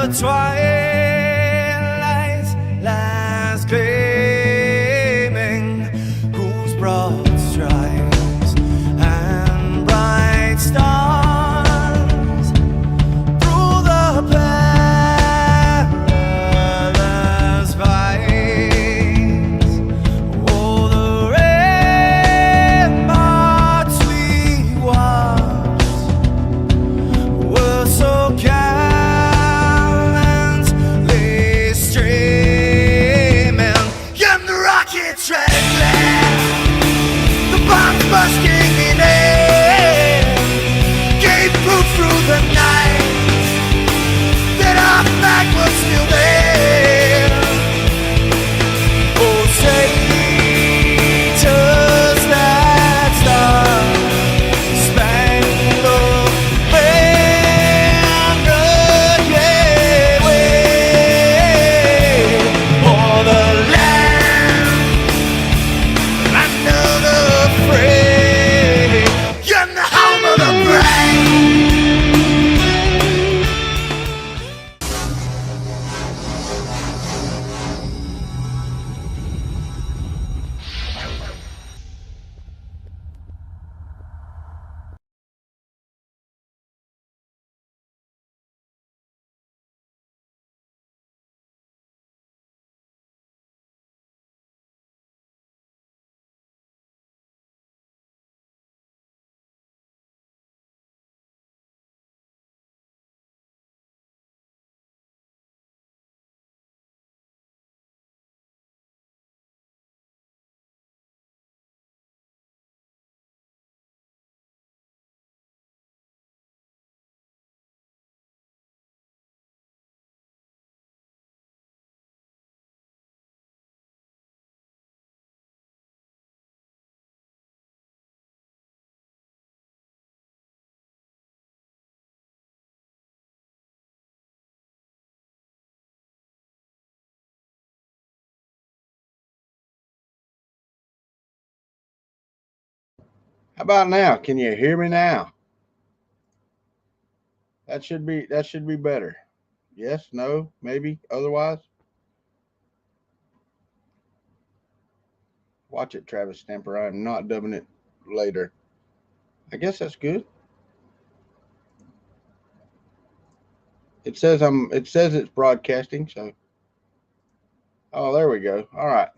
twilight lies gleaming, whose broad stripes and bright stars through the perilous fights. Oh, the ramparts we watched were so gallantly streaming, and the rockets rattling, the bombs bursting in air, gave proof through the night that our flag was still there. Oh, say, does that star-spangled banner yet wave o'er the land of the free, and the home of the brave? How about now? Can you hear me now? That should be better. Yes, no, maybe, otherwise. Watch it, Travis Stamper. I am not dubbing it later. I guess that's good. It says it's broadcasting, so oh, there we go. All right.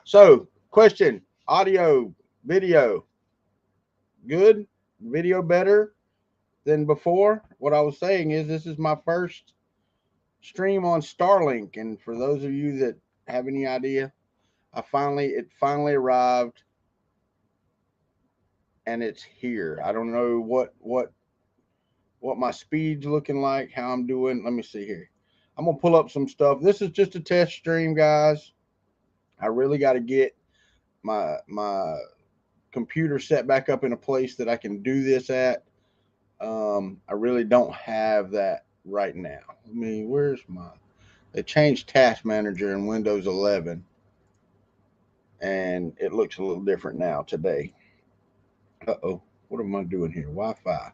So, question, audio, video, good? Video better than before? What I was saying is this is my first stream on Starlink, and for those of you that have any idea, it finally arrived, and it's here. I don't know what my speed's looking like, how I'm doing. Let me see here. I'm gonna pull up some stuff. This is just a test stream, guys. I really got to get my computer set back up in a place that I can do this at. I really don't have that right now. I mean, where's my? They changed Task Manager in Windows 11, and it looks a little different now today. Uh-oh, what am I doing here? Wi-Fi.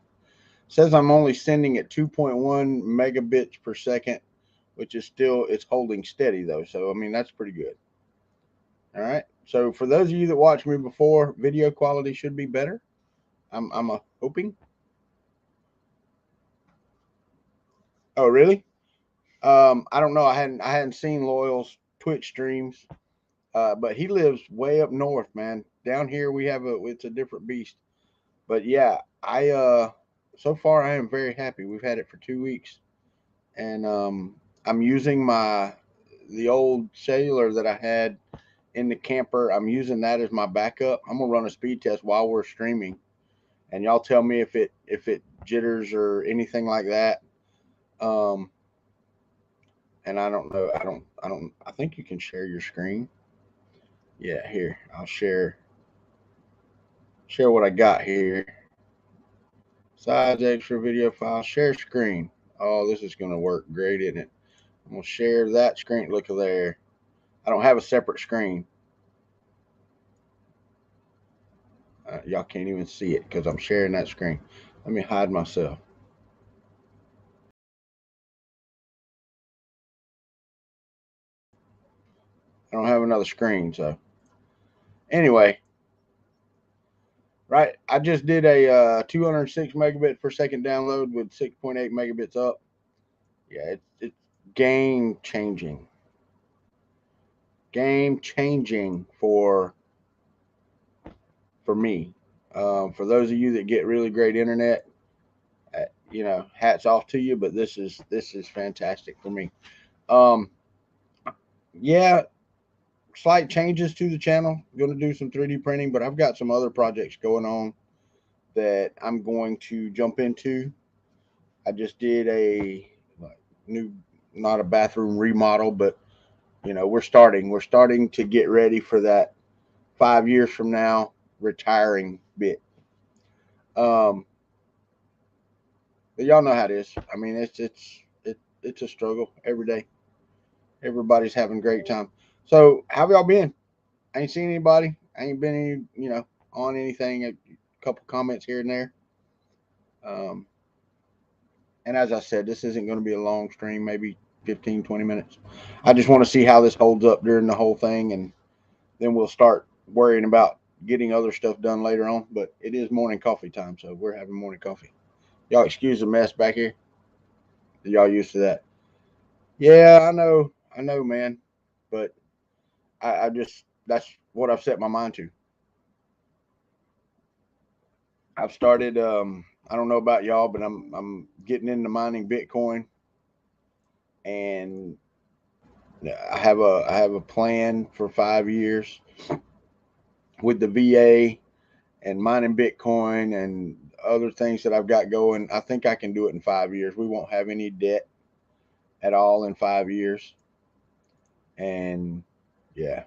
Says I'm only sending at 2.1 megabits per second, which is still, it's holding steady though. So, I mean, that's pretty good. All right. So for those of you that watched me before, video quality should be better. I'm hoping. Oh, really? I don't know. I hadn't seen Loyal's Twitch streams, but he lives way up north, man. Down here we have it's a different beast. But yeah, so far I am very happy. We've had it for 2 weeks, and I'm using the old cellular that I had in the camper. I'm using that as my backup. I'm gonna run a speed test while we're streaming, and y'all tell me if it jitters or anything like that. And I don't know. I think you can share your screen. Yeah, here I'll share what I got here. Size, extra video file, share screen. Oh, this is gonna work great, isn't it? I'm gonna share that screen. Look at there. I don't have a separate screen. Y'all can't even see it because I'm sharing that screen. Let me hide myself. I don't have another screen. So anyway, right. I just did a 206 megabit per second download with 6.8 megabits up. Yeah, it's game changing for me. For those of you that get really great internet, hats off to you. But this is fantastic for me. Um, yeah, slight changes to the channel. Going to do some 3D printing, but I've got some other projects going on that I'm going to jump into. I just did a new, not a bathroom remodel, but we're starting to get ready for that 5 years from now retiring bit. Um, but y'all know how it is. I mean, it's a struggle every day. Everybody's having a great time. So how have y'all been? I ain't seen anybody. I ain't been on anything. A couple comments here and there. Um, and as I said, this isn't going to be a long stream, maybe 15, 20 minutes. I just want to see how this holds up during the whole thing, and then we'll start worrying about getting other stuff done later on. But it is morning coffee time, so we're having morning coffee. Y'all excuse the mess back here. Y'all used to that? Yeah, I know, man. But I just that's what I've set my mind to. I've started. I don't know about y'all, but I'm getting into mining Bitcoin, and I have a plan for 5 years with the VA and mining Bitcoin and other things that I've got going. I think I can do it in 5 years. We won't have any debt at all in 5 years. And yeah,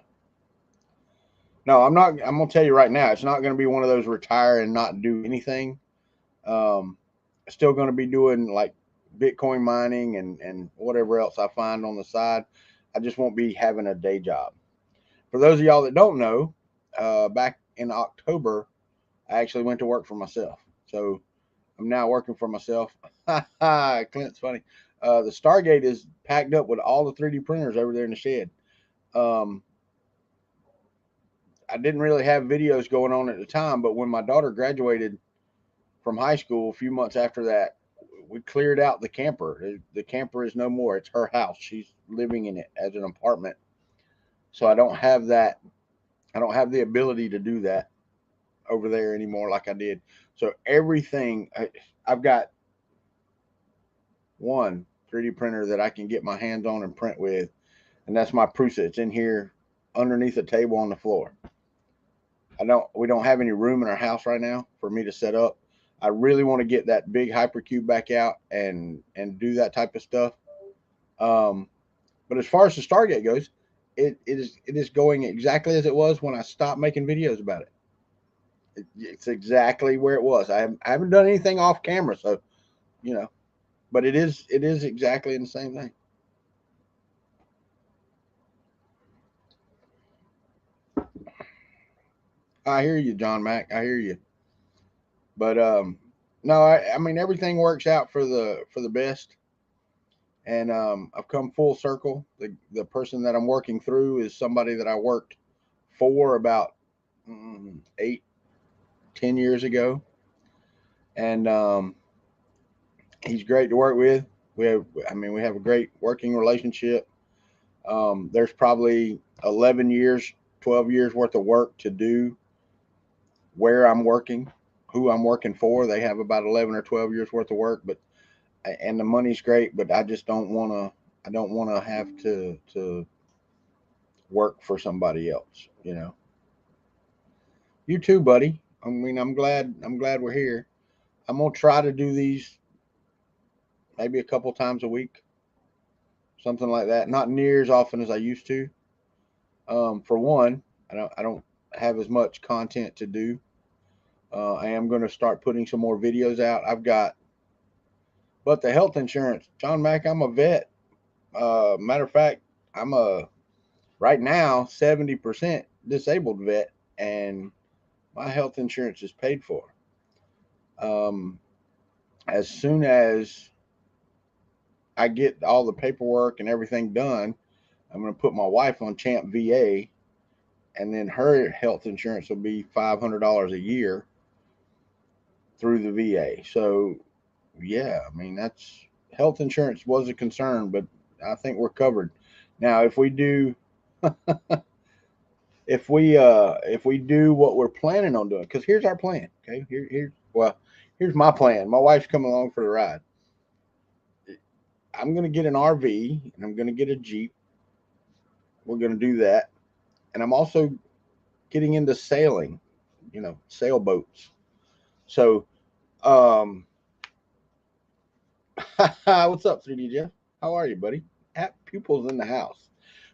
no, I'm not. I'm gonna tell you right now, it's not gonna be one of those retire and not do anything. Um, Still gonna be doing like Bitcoin mining and whatever else I find on the side. I just won't be having a day job. For those of y'all that don't know, back in October, I actually went to work for myself. So I'm now working for myself. Clint's funny. The Stargate is packed up with all the 3D printers over there in the shed. Um, I didn't really have videos going on at the time, but when my daughter graduated from high school a few months after that, we cleared out the camper. The camper is no more. It's her house. She's living in it as an apartment. So I don't have that. I don't have the ability to do that over there anymore like I did. So everything I've got one 3D printer that I can get my hands on and print with, and that's my Prusa. It's in here underneath a table on the floor. We don't have any room in our house right now for me to set up. I really want to get that big hypercube back out and do that type of stuff. But as far as the Stargate goes, it is going exactly as it was when I stopped making videos about it. It's exactly where it was. I haven't done anything off camera, so you know, but it is exactly the same thing. I hear you, John Mack. I hear you. But no, I mean everything works out for the best, and I've come full circle. The person that I'm working through is somebody that I worked for about 8, 10 years ago, and he's great to work with. We have a great working relationship. There's probably 11 years, 12 years worth of work to do where I'm working, who I'm working for. They have about 11 or 12 years worth of work, but and the money's great, but I just don't want to. I don't want to have to work for somebody else. You too, buddy. I mean, I'm glad we're here. I'm gonna try to do these maybe a couple times a week, something like that. Not near as often as I used to. For one, I don't have as much content to do. I am going to start putting some more videos out. But the health insurance, John Mack, I'm a vet. Matter of fact, I'm a right now 70% disabled vet, and my health insurance is paid for. Um, as soon as I get all the paperwork and everything done, I'm going to put my wife on Champ VA, and then her health insurance will be $500 a year through the VA. So, yeah, I mean, that's health insurance was a concern, but I think we're covered. Now, if we do what we're planning on doing, because here's our plan. Okay, here's my plan. My wife's coming along for the ride. I'm gonna get an RV and I'm gonna get a Jeep. We're gonna do that, and I'm also getting into sailing. Sailboats. So, um, what's up, 3D Jeff? How are you, buddy? Pupils in the house.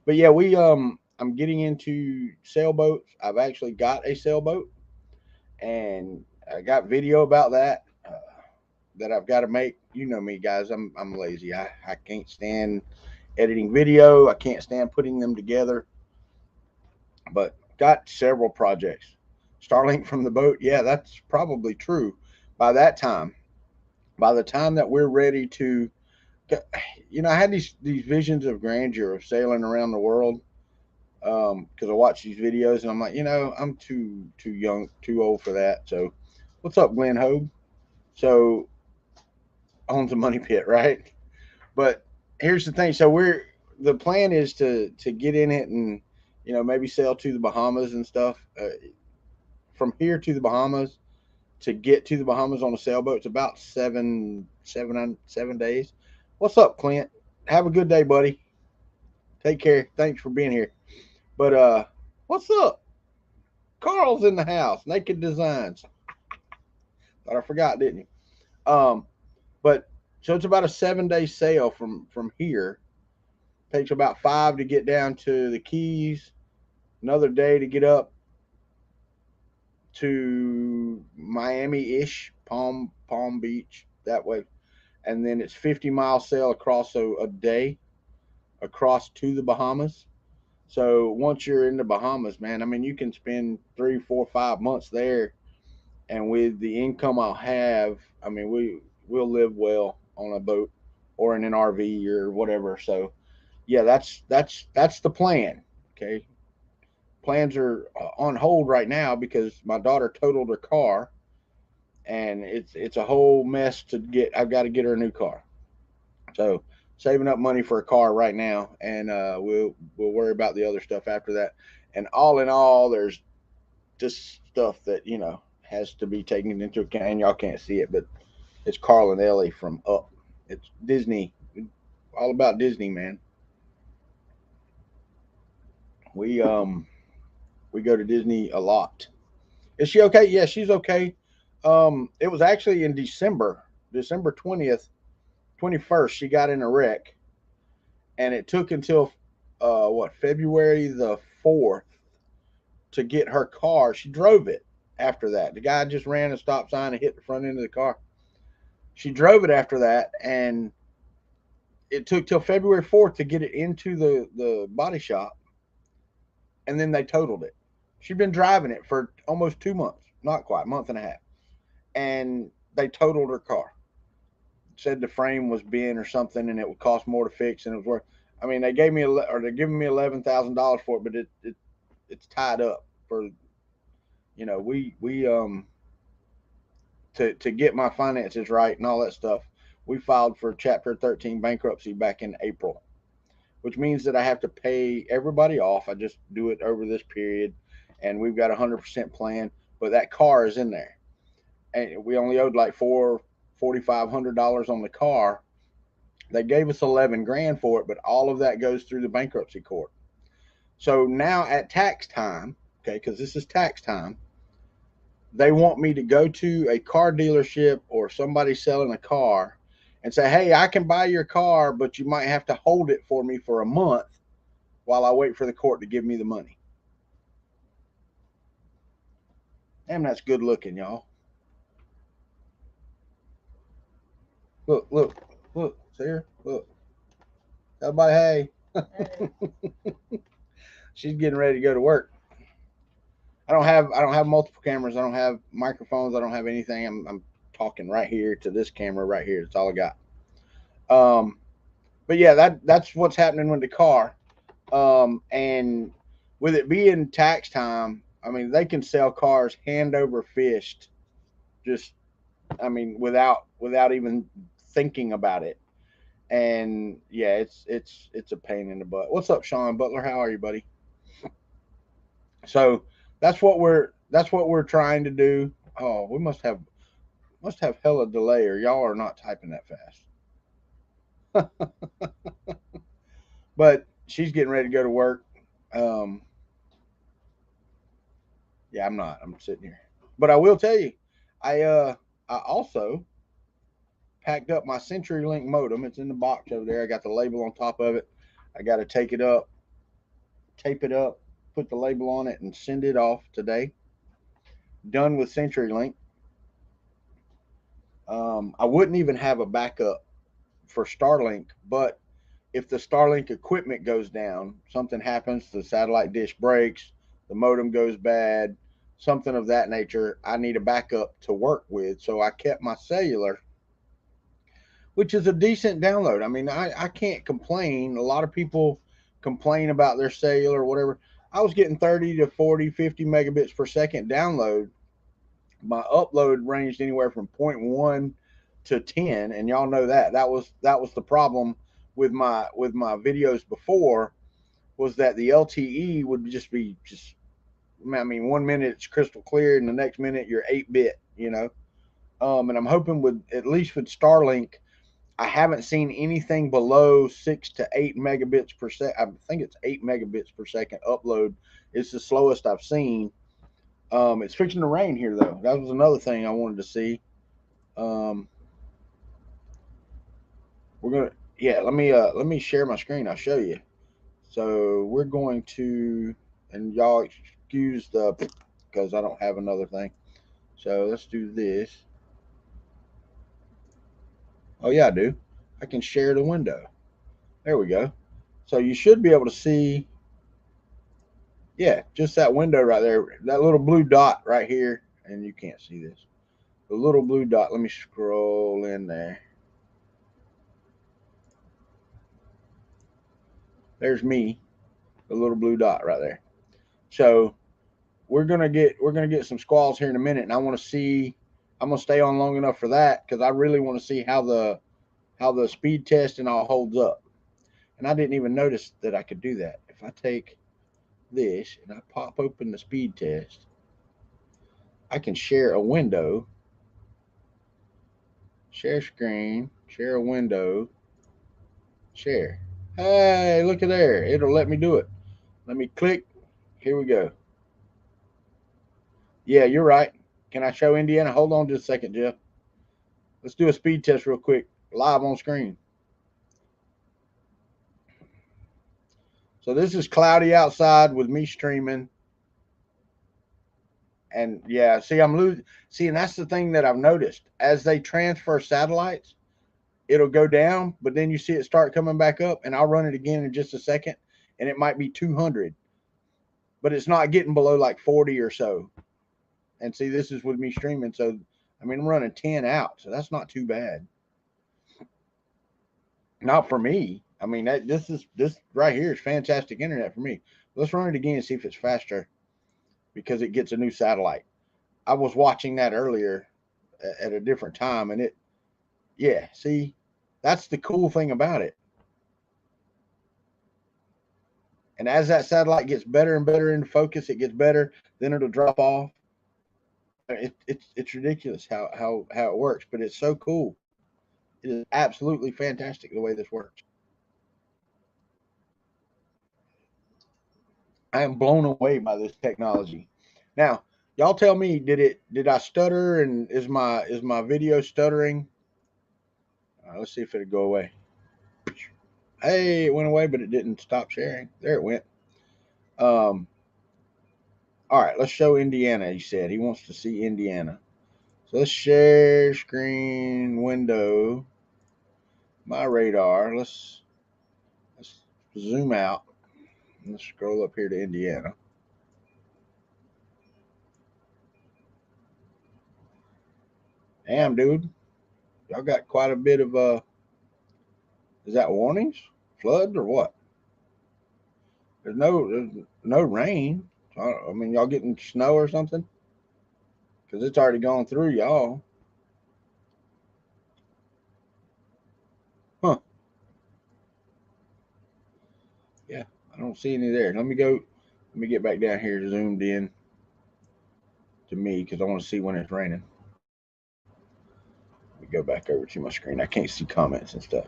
But yeah, I'm getting into sailboats. I've actually got a sailboat, and I got video about that that I've got to make. You know me, guys. I'm lazy. I can't stand editing video. I can't stand putting them together. But got several projects. Starlink from the boat. Yeah, that's probably true. By that time, by the time that we're ready to, I had these visions of grandeur of sailing around the world because I watch these videos and I'm like, I'm too young, too old for that. So, what's up, Glenn Hogue? So, owns a money pit, right? But here's the thing. So the plan is to get in it and maybe sail to the Bahamas and stuff. From here to the Bahamas, to get to the Bahamas on a sailboat, it's about 7 days. What's up, Clint? Have a good day, buddy. Take care. Thanks for being here. But what's up? Carl's in the house. Naked Designs. Thought I forgot, didn't you? But so it's about a 7 day sail from here. Takes about 5 to get down to the Keys. Another day to get up to Miami-ish, Palm Beach that way, and then it's 50-mile sail across a day across to the Bahamas. So once you're in the Bahamas, man, I mean you can spend 3, 4, 5 months there, and with the income I'll have, I mean we'll live well on a boat or in an RV or whatever. So yeah, that's the plan. Okay, plans are on hold right now because my daughter totaled her car, and it's a whole mess to get. I've got to get her a new car. So saving up money for a car right now, and we'll worry about the other stuff after that. And all in all, there's just stuff that has to be taken into account. And y'all can't see it, but it's Carl and Ellie from Up. It's Disney, all about Disney, man. We we go to Disney a lot. Is she okay? Yeah, she's okay. It was actually in December 20th, 21st. She got in a wreck, and it took until February the 4th to get her car. She drove it after that. The guy just ran a stop sign and hit the front end of the car. She drove it after that, and it took till February 4th to get it into the body shop, and then they totaled it. She'd been driving it for almost 2 months, not quite, month and a half, and they totaled her car. Said the frame was bent or something, and it would cost more to fix, and it was worth. I mean, they're giving me $11,000 for it, but it's tied up for we to get my finances right and all that stuff. We filed for Chapter 13 bankruptcy back in April, which means that I have to pay everybody off. I just do it over this period, and we've got a 100% plan. But that car is in there, and we only owed like $4,500 on the car. They gave us 11 grand for it, but all of that goes through the bankruptcy court. So now at tax time, okay, because this is tax time, they want me to go to a car dealership or somebody selling a car and say, hey, I can buy your car, but you might have to hold it for me for a month while I wait for the court to give me the money. Damn, that's good looking, y'all. Look, see her? Look. Everybody, hey. She's getting ready to go to work. I don't have multiple cameras. I don't have microphones. I don't have anything. I'm talking right here to this camera right here. That's all I got. But yeah, that's what's happening with the car. And with it being tax time, I mean, they can sell cars hand over fist, just, I mean, without even thinking about it. And yeah, it's a pain in the butt. What's up, Sean Butler? How are you, buddy? So that's what we're trying to do. Oh, we must have hella delay, or y'all are not typing that fast. But she's getting ready to go to work. Um, yeah, I'm not. I'm sitting here. But I will tell you, I also packed up my CenturyLink modem. It's in the box over there. I got the label on top of it. I got to take it up, tape it up, put the label on it, and send it off today. Done with CenturyLink. I wouldn't even have a backup for Starlink, but if the Starlink equipment goes down, something happens, the satellite dish breaks, the modem goes bad, something of that nature, I need a backup to work with. So I kept my cellular, which is a decent download. I mean, I can't complain. A lot of people complain about their cellular or whatever. I was getting 30 to 40, 50 megabits per second download. My upload ranged anywhere from zero point 0.1 to 10, and y'all know that was the problem with my videos before, was that the LTE would just be just, I mean, 1 minute it's crystal clear and the next minute you're 8-bit, you know. And I'm hoping with, at least with Starlink, I haven't seen anything below 6 to 8 megabits per second. I think it's 8 megabits per second upload. It's the slowest I've seen. It's fixing to rain here though. That was another thing I wanted to see. Um, we're gonna, yeah. Let me share my screen. I'll show you. So we're going to, and y'all excuse the, because I don't have another thing. So let's do this. Oh yeah, I do. I can share the window. There we go. So you should be able to see, yeah, just that window right there, that little blue dot right here, and you can't see this. The little blue dot. Let me scroll in there. There's me, the little blue dot right there. So we're gonna get some squalls here in a minute, and I want to see. I'm gonna stay on long enough for that because I really want to see how the speed test and all holds up. And I didn't even notice that I could do that. If I take this and I pop open the speed test, I can share a window, share screen, share a window, share. Hey, look at there. It'll let me do it. Let me click. Here we go. Yeah, you're right. Can I show Indiana? Hold on just a second, Jeff. Let's do a speed test real quick, live on screen. So this is cloudy outside with me streaming. And yeah, see, I'm losing. See, and that's the thing that I've noticed. As they transfer satellites, it'll go down, but then you see it start coming back up, and I'll run it again in just a second, and it might be 200, but it's not getting below like 40 or so. And see, this is with me streaming, so I mean, I'm running 10 out, so that's not too bad. Not for me. I mean, this right here is fantastic internet for me. Let's run it again and see if it's faster because it gets a new satellite. I was watching that earlier at a different time, and yeah, see, that's the cool thing about it. And as that satellite gets better and better in focus, it gets better. Then it'll drop off. It's ridiculous how it works, but it's so cool. It is absolutely fantastic the way this works. I am blown away by this technology. Now, y'all tell me, did I stutter, and is my video stuttering? Let's see if it'll go away. Hey, it went away, but it didn't stop sharing. There it went. Um, all right, let's show Indiana. He said he wants to see Indiana. So let's share screen window. My radar. Let's zoom out. Let's scroll up here to Indiana. Damn, dude, y'all got quite a bit of. Is that warnings, flood, or what? There's no rain. I mean, y'all getting snow or something? Because it's already gone through y'all. Huh. Yeah, I don't see any there. Let me get back down here zoomed in to me because I want to see when it's raining. Let me go back over to my screen. I can't see comments and stuff.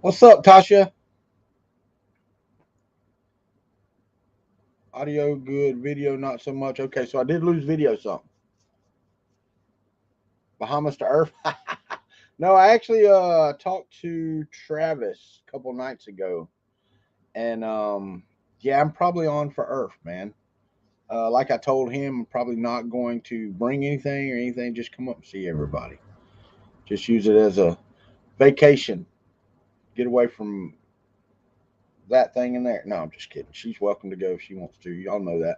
What's up, Tasha? Audio good, video not so much. Okay, so I did lose video some. Bahamas to Earth. No, I actually talked to Travis a couple nights ago, and yeah, I'm probably on for Earth, man. Like I told him, I'm probably not going to bring anything or anything. Just come up and see everybody. Just use it as a vacation. Get away from that thing in there. No, I'm just kidding. She's welcome to go if she wants to. Y'all know that.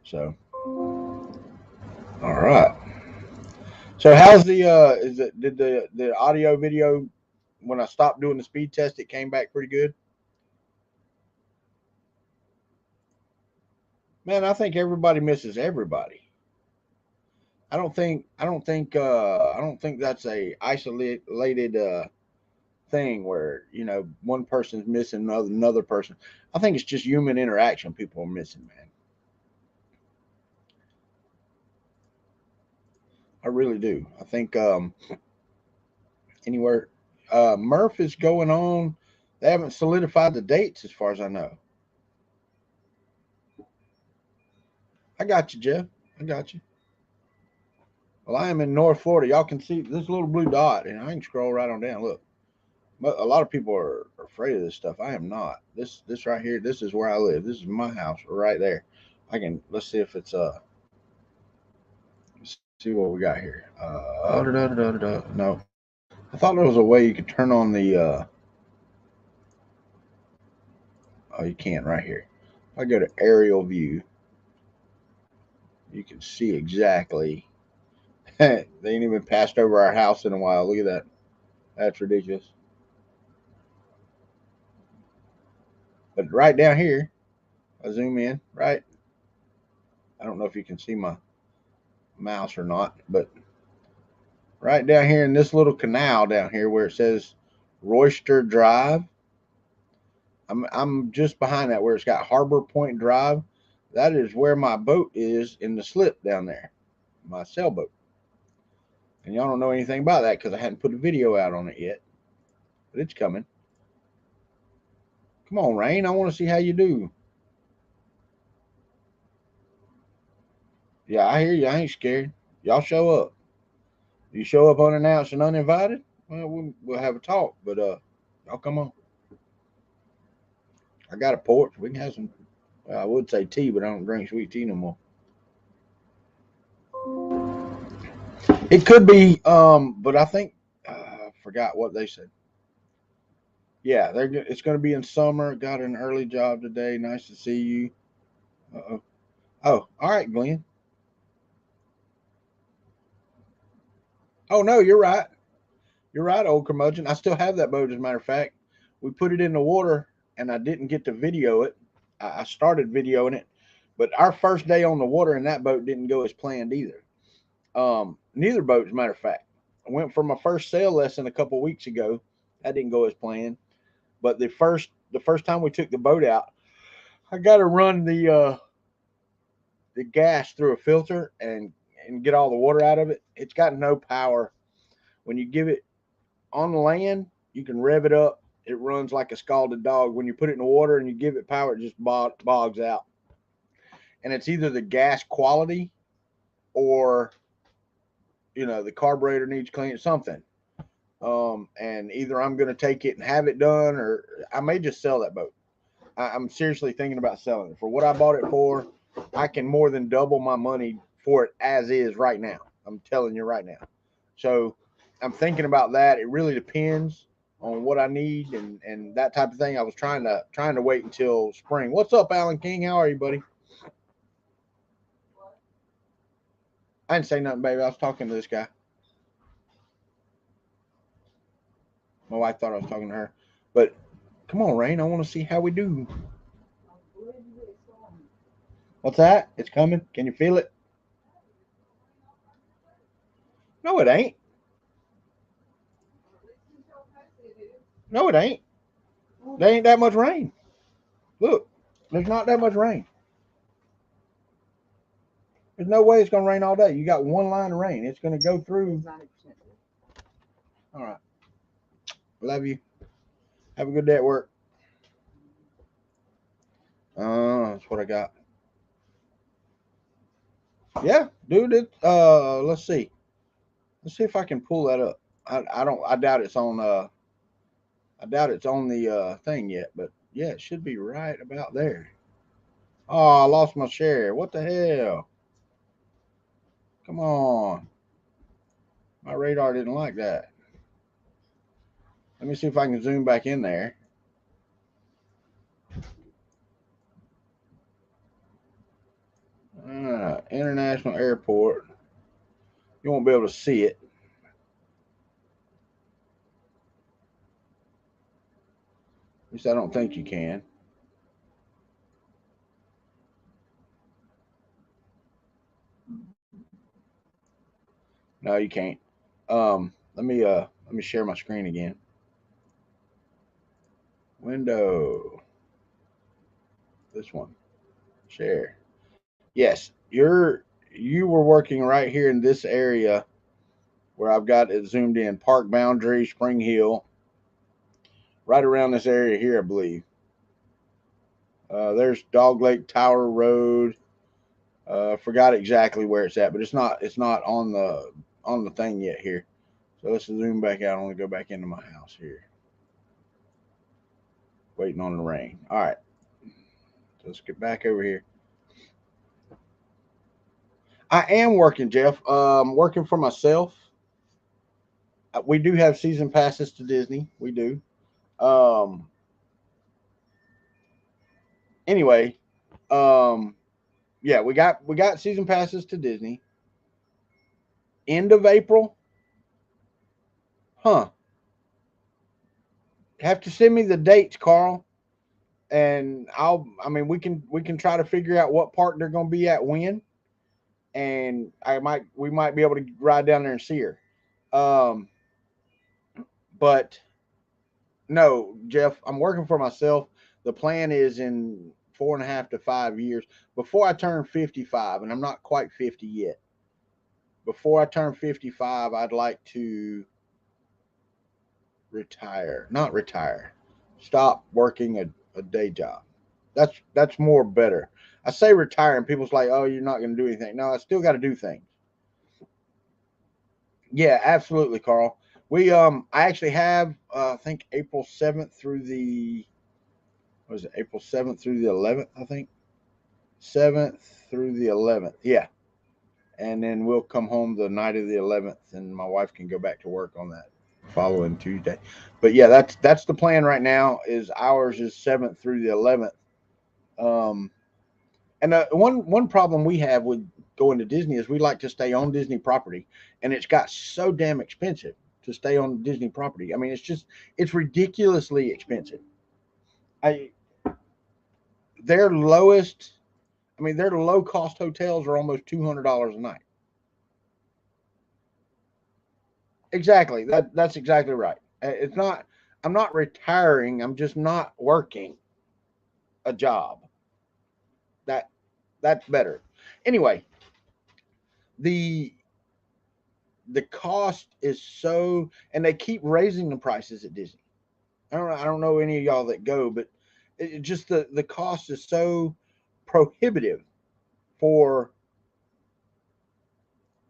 So, all right. So, how's the is it did the audio video when I stopped doing the speed test? It came back pretty good. Man, I think everybody misses everybody. I don't think that's a isolated thing where one person's missing another person. I think it's just human interaction people are missing, man. I really do. I think anywhere Murph is going on. They haven't solidified the dates as far as I know. I got you, Jeff. I got you. Well, I am in North Florida. Y'all can see this little blue dot, and I can scroll right on down. Look, a lot of people are afraid of this stuff. I am not. This right here. This is where I live. This is my house right there. I can let's see if it's let's see what we got here. No, I thought there was a way you could turn on the. Oh, you can't right here. If I go to aerial view, you can see exactly. They ain't even passed over our house in a while. Look at that. That's ridiculous. But right down here, I zoom in. Right. I don't know if you can see my mouse or not, but right down here in this little canal down here where it says Royster Drive. I'm just behind that where it's got Harbor Point Drive. That is where my boat is in the slip down there, my sailboat. And y'all don't know anything about that because I hadn't put a video out on it yet, but it's coming. Come on, Rain. I want to see how you do. Yeah, I hear you. I ain't scared. Y'all show up. You show up unannounced and uninvited, well, we'll have a talk. But y'all come on. I got a porch. We can have some. I would say tea, but I don't drink sweet tea no more. It could be, but I think I forgot what they said. Yeah, it's going to be in summer. Got an early job today. Nice to see you. Uh-oh. Oh, all right, Glenn. Oh no, you're right. You're right, old curmudgeon. I still have that boat. As a matter of fact, we put it in the water, and I didn't get to video it. I started videoing it, but our first day on the water in that boat didn't go as planned either. Neither boat, as a matter of fact. I went for my first sail lesson a couple weeks ago. That didn't go as planned. But the first time we took the boat out, I got to run the gas through a filter and get all the water out of it. It's got no power. When you give it on the land, you can rev it up. It runs like a scalded dog. When you put it in the water and you give it power, it just bogs out. And it's either the gas quality or the carburetor needs cleaning, something. And either I'm going to take it and have it done, or I may just sell that boat. I'm seriously thinking about selling it for what I bought it for. I can more than double my money for it as is right now. I'm telling you right now. So I'm thinking about that. It really depends on what I need and that type of thing. I was trying to wait until spring. What's up, Alan King? How are you, buddy? I didn't say nothing, baby. I was talking to this guy. My wife thought I was talking to her. But come on, Rain. I want to see how we do. What's that? It's coming. Can you feel it? No, it ain't. No, it ain't. There ain't that much rain. Look, there's not that much rain. There's no way it's going to rain all day. You got one line of rain. It's going to go through. All right. Love you. Have a good day at work. That's what I got. Yeah, dude. Let's see. Let's see if I can pull that up. I don't. I doubt it's on. I doubt it's on the thing yet. But yeah, it should be right about there. Oh, I lost my share. What the hell? Come on. My radar didn't like that. Let me see if I can zoom back in there. International Airport. You won't be able to see it. At least I don't think you can. No, you can't. Let me share my screen again. Window. This one. Share. Yes, you were working right here in this area where I've got it zoomed in. Park Boundary, Spring Hill, right around this area here, I believe. There's Dog Lake Tower Road. Forgot exactly where it's at, but it's not on the thing yet here. So let's zoom back out. I want to go back into my house here. Waiting on the rain. All right. So let's get back over here. I am working, Jeff. Working for myself. We do have season passes to Disney. We do. Um, anyway, um, yeah, we got season passes to Disney. End of April, huh? Have to send me the dates, Carl, and I mean, we can try to figure out what park they're going to be at when, and we might be able to ride down there and see her. Um, but no, Jeff, I'm working for myself. The plan is in 4.5 to 5 years before I turn 55, and I'm not quite 50 yet. Before I turn 55, I'd like to retire. Not retire. Stop working a day job. That's more better. I say retire, and people's like, "Oh, you're not going to do anything." No, I still got to do things. Yeah, absolutely, Carl. I actually have I think April 7th through the what is it? April 7th through the 11th, I think. 7th through the 11th. Yeah. And then we'll come home the night of the 11th, and my wife can go back to work on that following Tuesday. But yeah, that's the plan right now. Is ours is 7th through the 11th. Um, and one problem we have with going to Disney is we like to stay on Disney property, and it's got so damn expensive to stay on Disney property. I mean, it's ridiculously expensive. I their lowest, I mean, their low cost hotels are almost $200 a night. Exactly. That's exactly right. It's not. I'm not retiring. I'm just not working a job. That that's better. Anyway, the the cost is so, and they keep raising the prices at Disney. I don't know any of y'all that go, but just the cost is so prohibitive for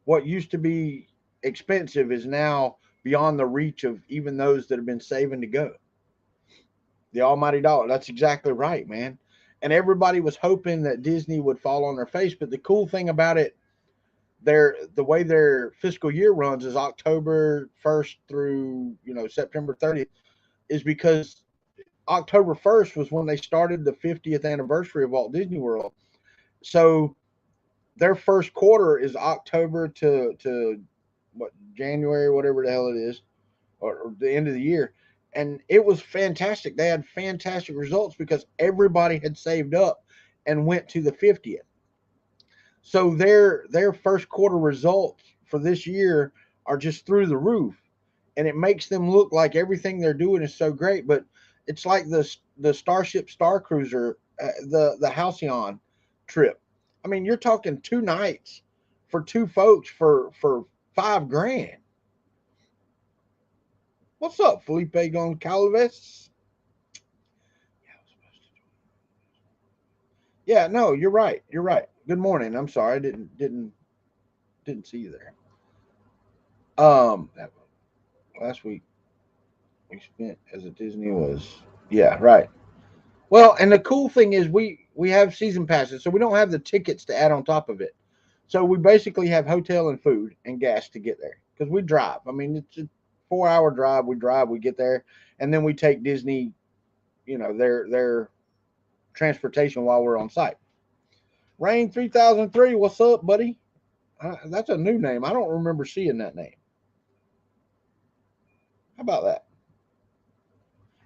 what used to be expensive is now beyond the reach of even those that have been saving to go. The almighty dollar. That's exactly right, man. And everybody was hoping that Disney would fall on their face. But the cool thing about it, the way their fiscal year runs is October 1st through September 30th, is because October 1st was when they started the 50th anniversary of Walt Disney World. So their first quarter is October to what, January, whatever the hell it is, or the end of the year. and it was fantastic. They had fantastic results because everybody had saved up and went to the 50th. So their first quarter results for this year are just through the roof, and it makes them look like everything they're doing is so great. But it's like the Starship Star Cruiser, the Halcyon trip. I mean, you're talking 2 nights for two folks for $5,000. What's up, Felipe Goncalves? Yeah, no, you're right. You're right. Good morning. I'm sorry, I didn't see you there. That last week we spent as a Disney was, yeah, right. Well, and the cool thing is we have season passes, so we don't have the tickets to add on top of it. So we basically have hotel and food and gas to get there because we drive. I mean, it's a 4 hour drive. We drive, we get there, and then we take Disney, their transportation while we're on site. Rain 3003, what's up, buddy? That's a new name. I don't remember seeing that name. How about that?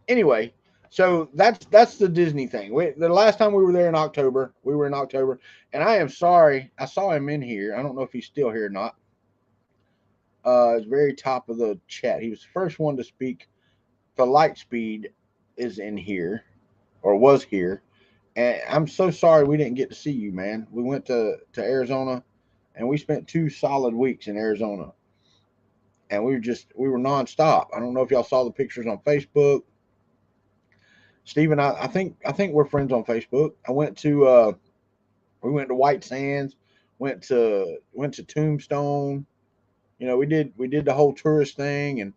Anyway, so that's the Disney thing. The last time we were there in October, we were in October, and I am sorry. I saw him in here. I don't know if he's still here or not. It's very top of the chat. He was the first one to speak. The Lightspeed is in here or was here, and I'm so sorry we didn't get to see you, man. We went to Arizona, and we spent 2 solid weeks in Arizona, and we were nonstop. I don't know if y'all saw the pictures on Facebook. Steven, I think we're friends on Facebook. We went to White Sands, went to Tombstone. We did the whole tourist thing, and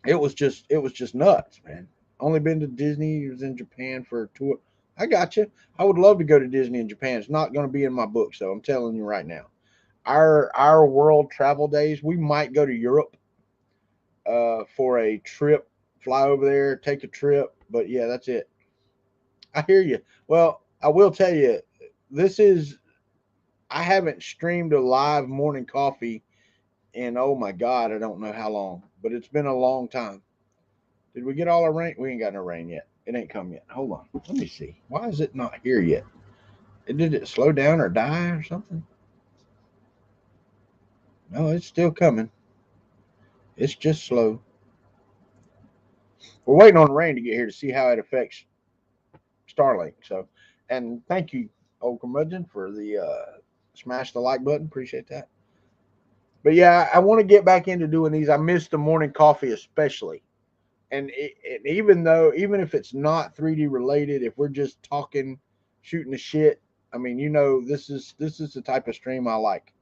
it was just nuts, man. Only been to Disney. Was in Japan for a tour. I got you. I would love to go to Disney in Japan. It's not going to be in my book, so I'm telling you right now. Our world travel days, we might go to Europe for a trip, fly over there, take a trip. But yeah, that's it. I hear you. Well, I will tell you, this is I haven't streamed a live morning coffee in, oh my god, I don't know how long, but it's been a long time. Did we get all our rain? We ain't got no rain yet. It ain't come yet. Hold on. Let me see. Why is it not here yet? Did it slow down or die or something? No, it's still coming. It's just slow. We're waiting on rain to get here to see how it affects Starlink. So, and thank you, old curmudgeon, for the smash the like button. Appreciate that. But yeah, I want to get back into doing these. I miss the morning coffee especially. And even if it's not 3D related, if we're just talking, shooting the shit, I mean, this is the type of stream I like.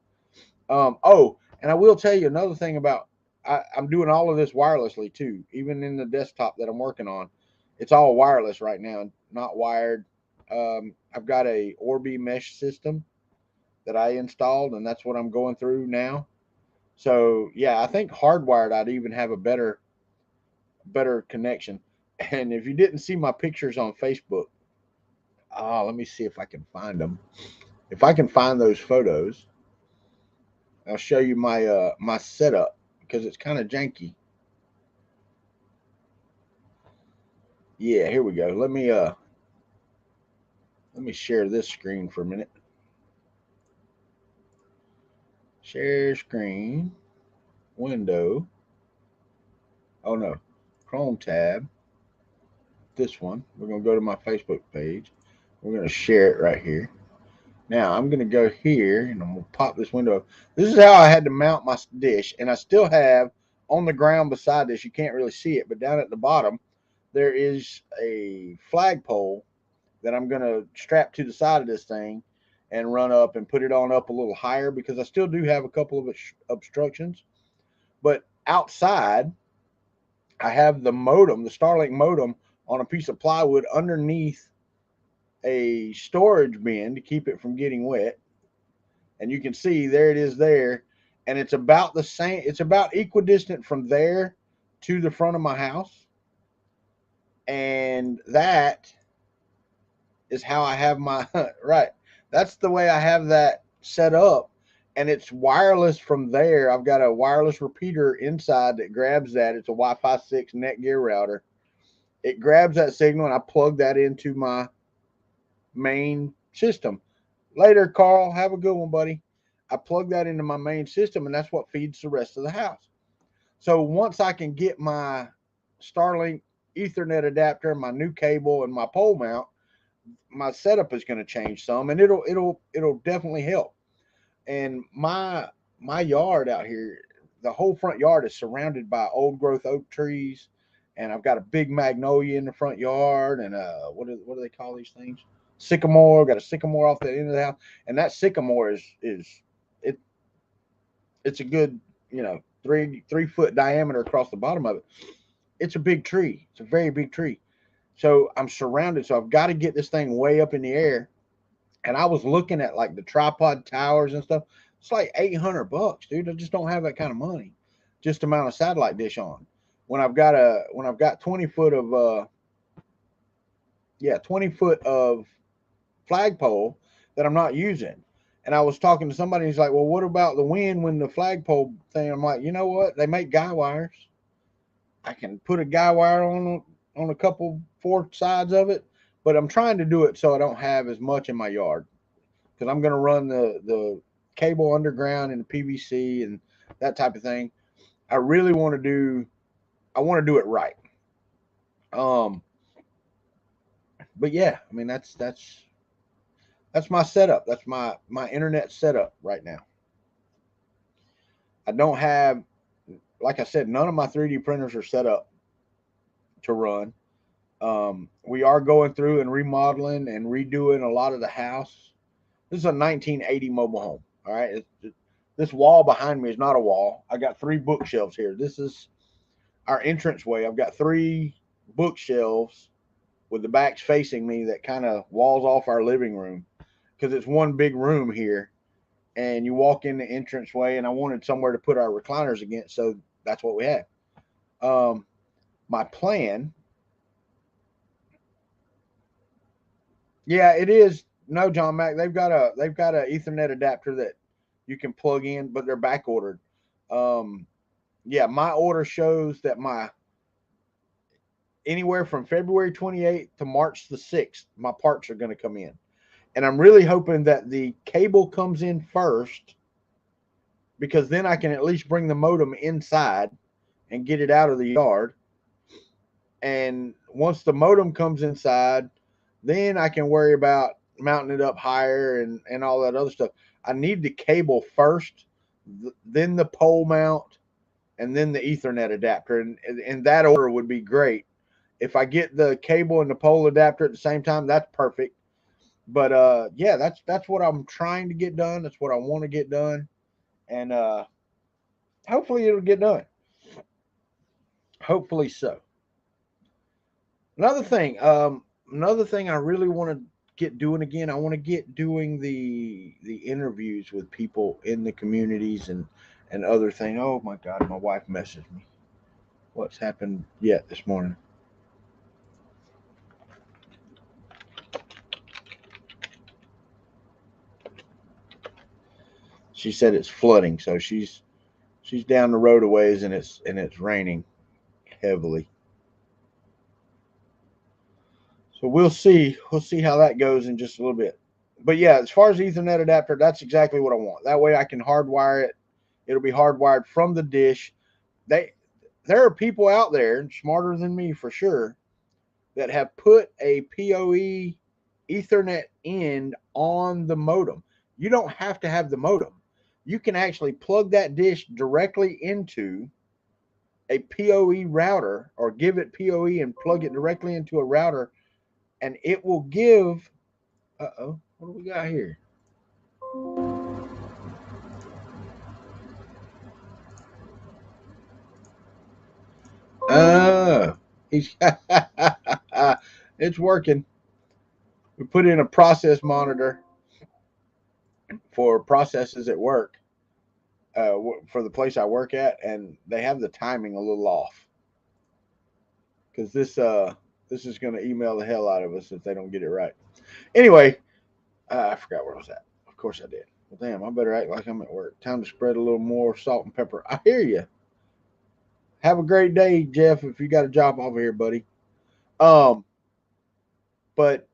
Oh, and I will tell you another thing about I'm doing all of this wirelessly too, even in the desktop that I'm working on. It's all wireless right now, not wired. I've got a Orbi mesh system that I installed, and that's what I'm going through now. So yeah, I think hardwired I'd even have a better connection. And if you didn't see my pictures on Facebook, let me see if I can find them. If I can find those photos, I'll show you my setup because it's kind of janky. Yeah, here we go. Let me share this screen for a minute. Share screen, window. Oh no, Chrome tab. This one. We're gonna go to my Facebook page. We're gonna share it right here. Now I'm gonna go here and I'm gonna pop this window. This is how I had to mount my dish, and I still have on the ground beside this. You can't really see it, but down at the bottom there is a flagpole that I'm gonna strap to the side of this thing and run up and put it on up a little higher because I still do have a couple of obstructions. But outside, I have the modem, the Starlink modem, on a piece of plywood underneath a storage bin to keep it from getting wet. And you can see there it is there. And it's about the same, it's about equidistant from there to the front of my house. And that is how I have my right. That's the way I have that set up. and it's wireless from there. I've got a wireless repeater inside that grabs that. It's a Wi-Fi 6 Netgear router. It grabs that signal, and I plug that into my main system. Later, Carl. Have a good one, buddy. I plug that into my main system, and that's what feeds the rest of the house. So once I can get my Starlink Ethernet adapter, my new cable, and my pole mount, my setup is going to change some, and it'll definitely help. And my yard out here, the whole front yard is surrounded by old growth oak trees, and I've got a big magnolia in the front yard, and what do they call these things? Sycamore. Got a sycamore off the end of the house, and that sycamore is it it's a good, 3 foot diameter across the bottom of it. It's a big tree. It's a very big tree. So I'm surrounded. So I've got to get this thing way up in the air. And I was looking at like the tripod towers and stuff. It's like $800, dude. I just don't have that kind of money just to mount a satellite dish on. When I've got 20 foot of 20 foot of flagpole that I'm not using. And I was talking to somebody, he's like, well, what about the wind when the flagpole thing? I'm like, you know what? They make guy wires. I can put a guy wire on a couple four sides of it, but I'm trying to do it so I don't have as much in my yard, because I'm going to run the cable underground and the PVC and that type of thing. I really want to do. I want to do it right. Um, but yeah, I mean that's my setup. That's my internet setup right now. I don't have, like I said, none of my 3D printers are set up to run. We are going through and remodeling and redoing a lot of the house. This is a 1980 mobile home. All right. This wall behind me is not a wall. I got 3 bookshelves here. This is our entranceway. I've got 3 bookshelves with the backs facing me that kind of walls off our living room, because it's one big room here. And you walk in the entranceway, and I wanted somewhere to put our recliners against, so that's what we had. My plan, yeah, it is. No, John Mac, they've got a Ethernet adapter that you can plug in, but they're back ordered. Um, yeah, my order shows that my anywhere from February 28th to March the 6th, my parts are going to come in. And I'm really hoping that the cable comes in first, because then I can at least bring the modem inside and get it out of the yard. And once the modem comes inside, then I can worry about mounting it up higher and all that other stuff. I need the cable first, then the pole mount, and then the Ethernet adapter. And in that order would be great. If I get the cable and the pole adapter at the same time, that's perfect. But yeah, that's what I'm trying to get done. That's what I want to get done, and hopefully it'll get done. Hopefully so. Another thing, I really want to get doing again. I want to get doing the interviews with people in the communities and other thing. Oh my God, my wife messaged me. What's happened yet this morning? She said it's flooding, so she's down the road a ways, and it's raining heavily. So we'll see. We'll see how that goes in just a little bit. But yeah, as far as Ethernet adapter, that's exactly what I want. That way I can hardwire it. It'll be hardwired from the dish. They there are people out there smarter than me for sure that have put a PoE Ethernet end on the modem. You don't have to have the modem. You can actually plug that dish directly into a PoE router, or give it PoE and plug it directly into a router, and it will give. What do we got here? Oh, he's it's working. We put in a process monitor for processes at work, for the place I work at, and they have the timing a little off, because this is going to email the hell out of us if they don't get it right. Anyway, I forgot where I was at. Of course I did. Well, damn, I better act like I'm at work. Time to spread a little more salt and pepper. I hear you. Have a great day, Jeff. If you got a job over here, buddy. Um, but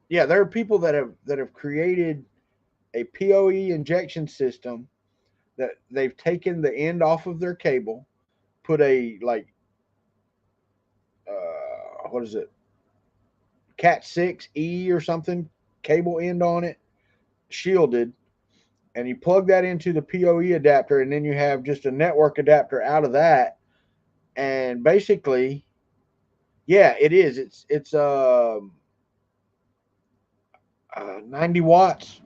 yeah, there are people that have created a PoE injection system that they've taken the end off of their cable, put a like what is it, Cat 6E or something cable end on it, shielded, and you plug that into the PoE adapter, and then you have just a network adapter out of that, and basically, yeah, it is. It's 90 watts,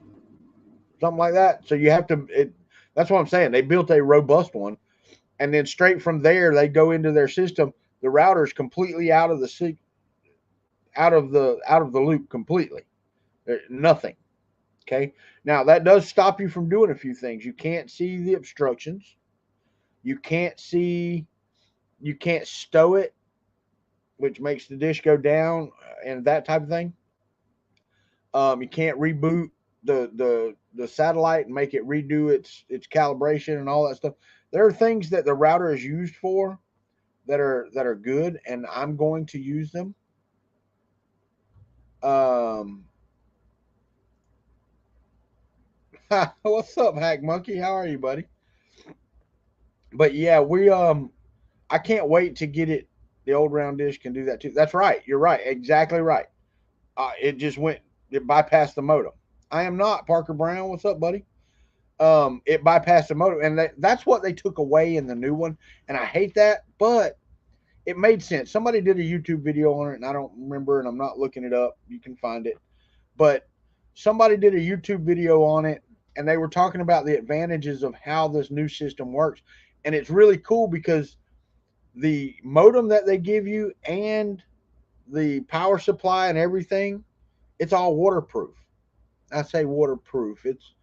something like that. So you have to. That's what I'm saying. They built a robust one, and then straight from there they go into their system. The router's completely out of the loop completely. Nothing. Okay. Now that does stop you from doing a few things. You can't see the obstructions. You can't see. You can't stow it, which makes the dish go down, and that type of thing. You can't reboot the satellite and make it redo its calibration and all that stuff. There are things that the router is used for that are good, and I'm going to use them. Um, what's up, Hack Monkey? How are you, buddy? But yeah, I can't wait to get it. The old round dish can do that too. That's right. You're right. Exactly right. It just went. It bypassed the modem. I am not Parker Brown. What's up, buddy? It bypassed the modem, and that's what they took away in the new one. And I hate that, but it made sense. Somebody did a YouTube video on it, and I don't remember, and I'm not looking it up. You can find it, but somebody did a YouTube video on it, and they were talking about the advantages of how this new system works, and it's really cool because the modem that they give you and the power supply and everything, it's all waterproof. I say waterproof. It's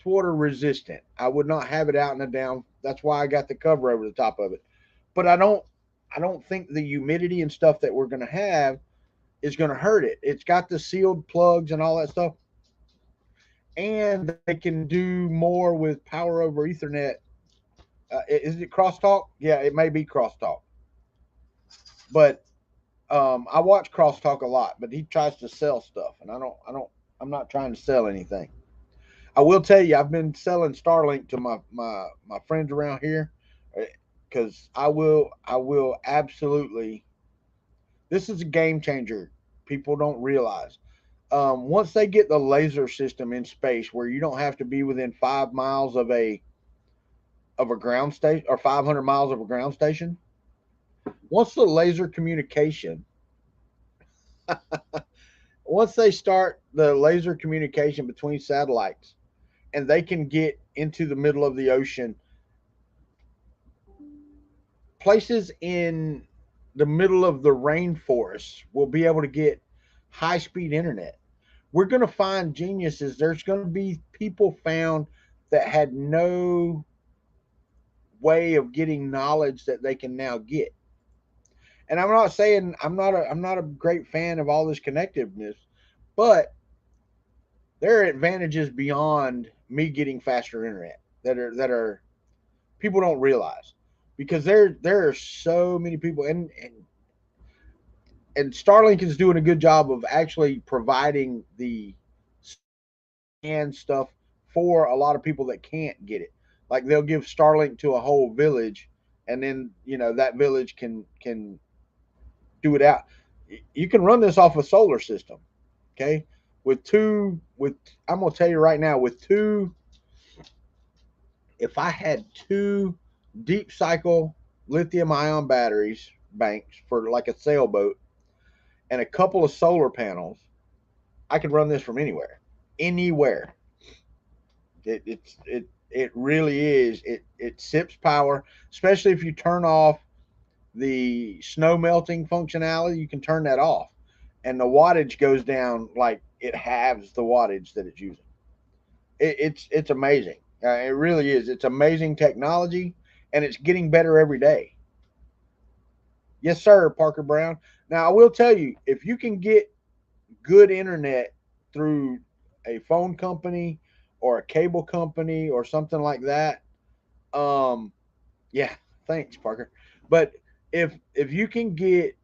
water resistant. I would not have it out in the down. That's why I got the cover over the top of it. But I don't think the humidity and stuff that we're gonna have is gonna hurt it. It's got the sealed plugs and all that stuff, and they can do more with power over Ethernet. Is it crosstalk? Yeah, it may be crosstalk. But I watch crosstalk a lot, but he tries to sell stuff, and I'm not trying to sell anything. I will tell you, I've been selling Starlink to my friends around here because I will absolutely. This is a game changer. People don't realize. Once they get the laser system in space, where you don't have to be within 5 miles of a ground station or 500 miles of a ground station. Once the laser communication, once they start the laser communication between satellites, and they can get into the middle of the ocean, places in the middle of the rainforest will be able to get high speed internet. We're going to find geniuses. There's going to be people found that had no way of getting knowledge that they can now get. And I'm not saying I'm not a great fan of all this connectiveness, but there are advantages beyond me getting faster internet that are people don't realize, because there are so many people, and Starlink is doing a good job of actually providing the and stuff for a lot of people that can't get it. Like they'll give Starlink to a whole village, and then that village can do it out. You can run this off a solar system, okay? With I'm gonna tell you right now, with two, if I had two deep cycle lithium ion batteries banks for like a sailboat and a couple of solar panels, I could run this from anywhere. Anywhere. It really is. It sips power, especially if you turn off the snow melting functionality. You can turn that off, and the wattage goes down, like it halves the wattage that it's using. It's amazing. It really is. It's amazing technology, and it's getting better every day. Yes, sir, Parker Brown. Now I will tell you, if you can get good internet through a phone company or a cable company or something like that, um, yeah, thanks, Parker. But if you can get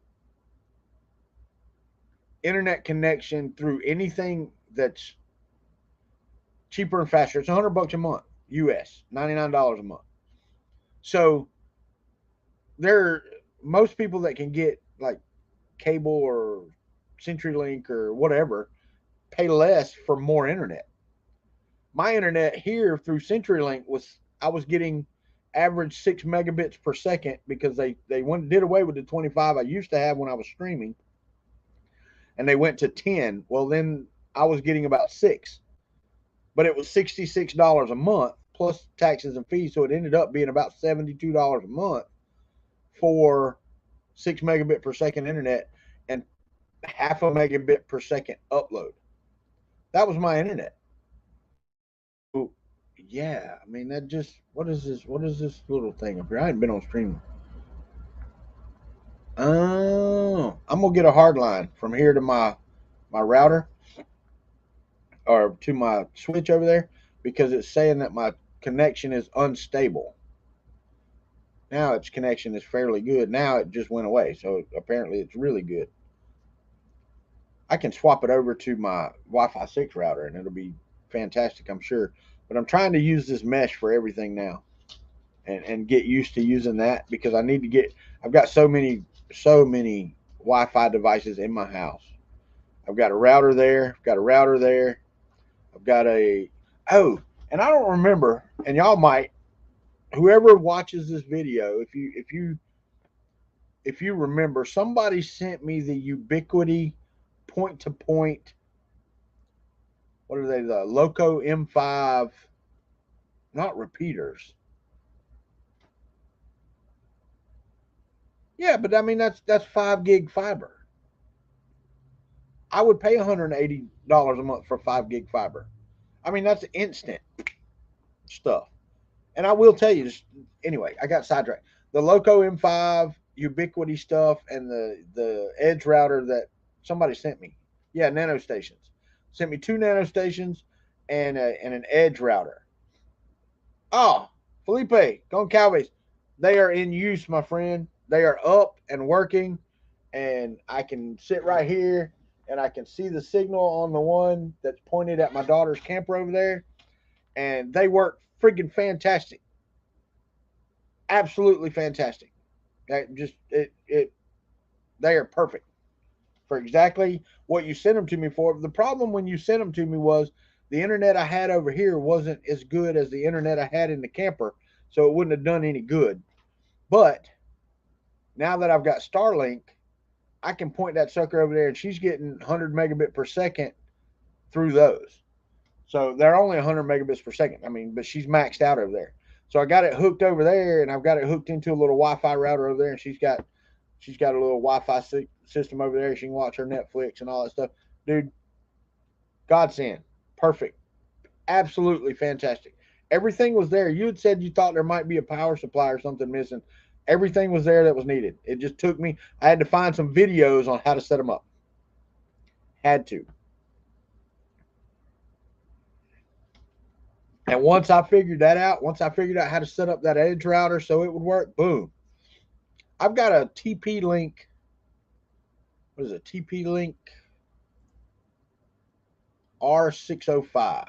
internet connection through anything that's cheaper and faster, it's $100 a month, US, $99 a month. So there, most people that can get like cable or CenturyLink or whatever pay less for more internet. My internet here through CenturyLink was, I was getting average 6 megabits per second because they went did away with the 25 I used to have when I was streaming, and they went to 10. Well, then I was getting about six, but it was $66 a month plus taxes and fees, so it ended up being about $72 a month for 6 megabit per second internet and half a megabit per second upload. That was my internet. So yeah, I mean that just, what is this? What is this little thing up here? I hadn't been on stream. Oh, I'm gonna get a hard line from here to my router or to my switch over there because it's saying that my connection is unstable. Now its connection is fairly good. Now it just went away, so apparently it's really good. I can swap it over to my Wi-Fi 6 router and it'll be fantastic, I'm sure. But I'm trying to use this mesh for everything now, and get used to using that because I need to get. I've got so many Wi-Fi devices in my house. I've got a router there. I've got a router there. I've got a oh, and I don't remember. And y'all might, whoever watches this video, if you remember, somebody sent me the Ubiquity point to point. What are they? The Loco M5, not repeaters. Yeah, but I mean that's 5 gig fiber. I would pay $180 a month for 5 gig fiber. I mean that's instant stuff. And I will tell you, anyway, I got sidetracked. The Loco M5 Ubiquity stuff and the Edge router that somebody sent me. Yeah, nano stations. Sent me two nano stations and an Edge router. Oh, Felipe, going Cowboys. They are in use, my friend. They are up and working, and I can sit right here and I can see the signal on the one that's pointed at my daughter's camper over there, and they work freaking fantastic. Absolutely fantastic. That just it they are perfect for exactly what you sent them to me for. The problem when you sent them to me was the internet I had over here wasn't as good as the internet I had in the camper, so it wouldn't have done any good. But now that I've got Starlink, I can point that sucker over there, and she's getting 100 megabit per second through those. So they're only 100 megabits per second. I mean, but she's maxed out over there. So I got it hooked over there, and I've got it hooked into a little Wi-Fi router over there, and she's got a little Wi-Fi system over there. She can watch her Netflix and all that stuff. Dude, godsend, perfect, absolutely fantastic. Everything was there. You had said you thought there might be a power supply or something missing. Everything was there that was needed. It just took me. I had to find some videos on how to set them up. Had to. And once I figured that out, once I figured out how to set up that edge router so it would work, boom. I've got a TP Link. What is it? TP Link R605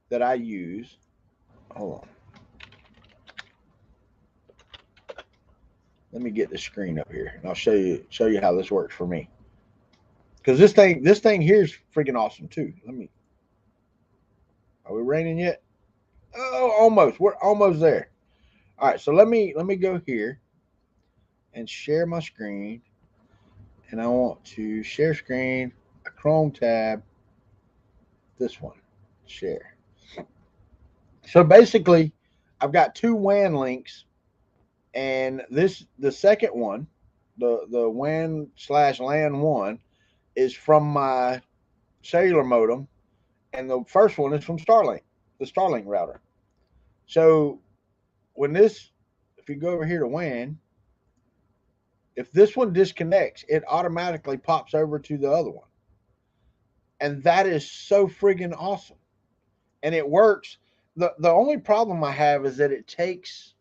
that I use. Hold on. Let me get the screen up here, and I'll show you how this works for me. Because this thing here is freaking awesome too. Are we raining yet? Oh, almost. We're almost there. All right, so let me go here and share my screen, and I want to share screen, a Chrome tab, this one, share. So basically, I've got two WAN links, and the second one, the WAN/LAN one, is from my cellular modem, and the first one is from Starlink, the Starlink router. So if you go over here to WAN, if this one disconnects, it automatically pops over to the other one. And that is so friggin' awesome. And it works. The only problem I have is that it takes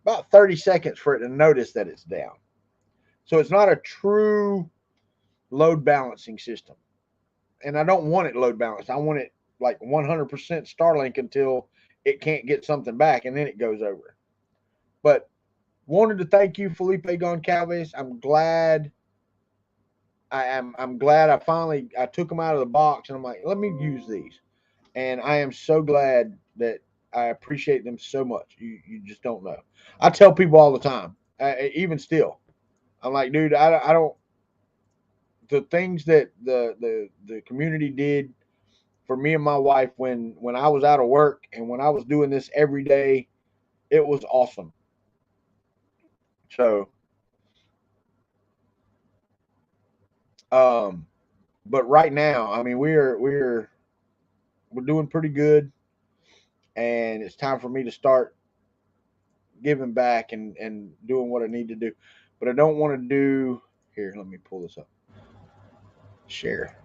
about 30 seconds for it to notice that it's down. So it's not a true load balancing system. And I don't want it load balanced. I want it like 100% Starlink until it can't get something back, and then it goes over. But wanted to thank you, Felipe Goncalves. I'm glad I took them out of the box, and I'm like, let me use these. And I am so glad that I appreciate them so much. You just don't know. I tell people all the time, even still, I'm like, dude, I don't. The things that the community did for me and my wife when I was out of work and when I was doing this every day, it was awesome. So, um, but right now, I mean, we're doing pretty good, and it's time for me to start giving back and doing what I need to do. But I don't want to do here. Let me pull this up. Share.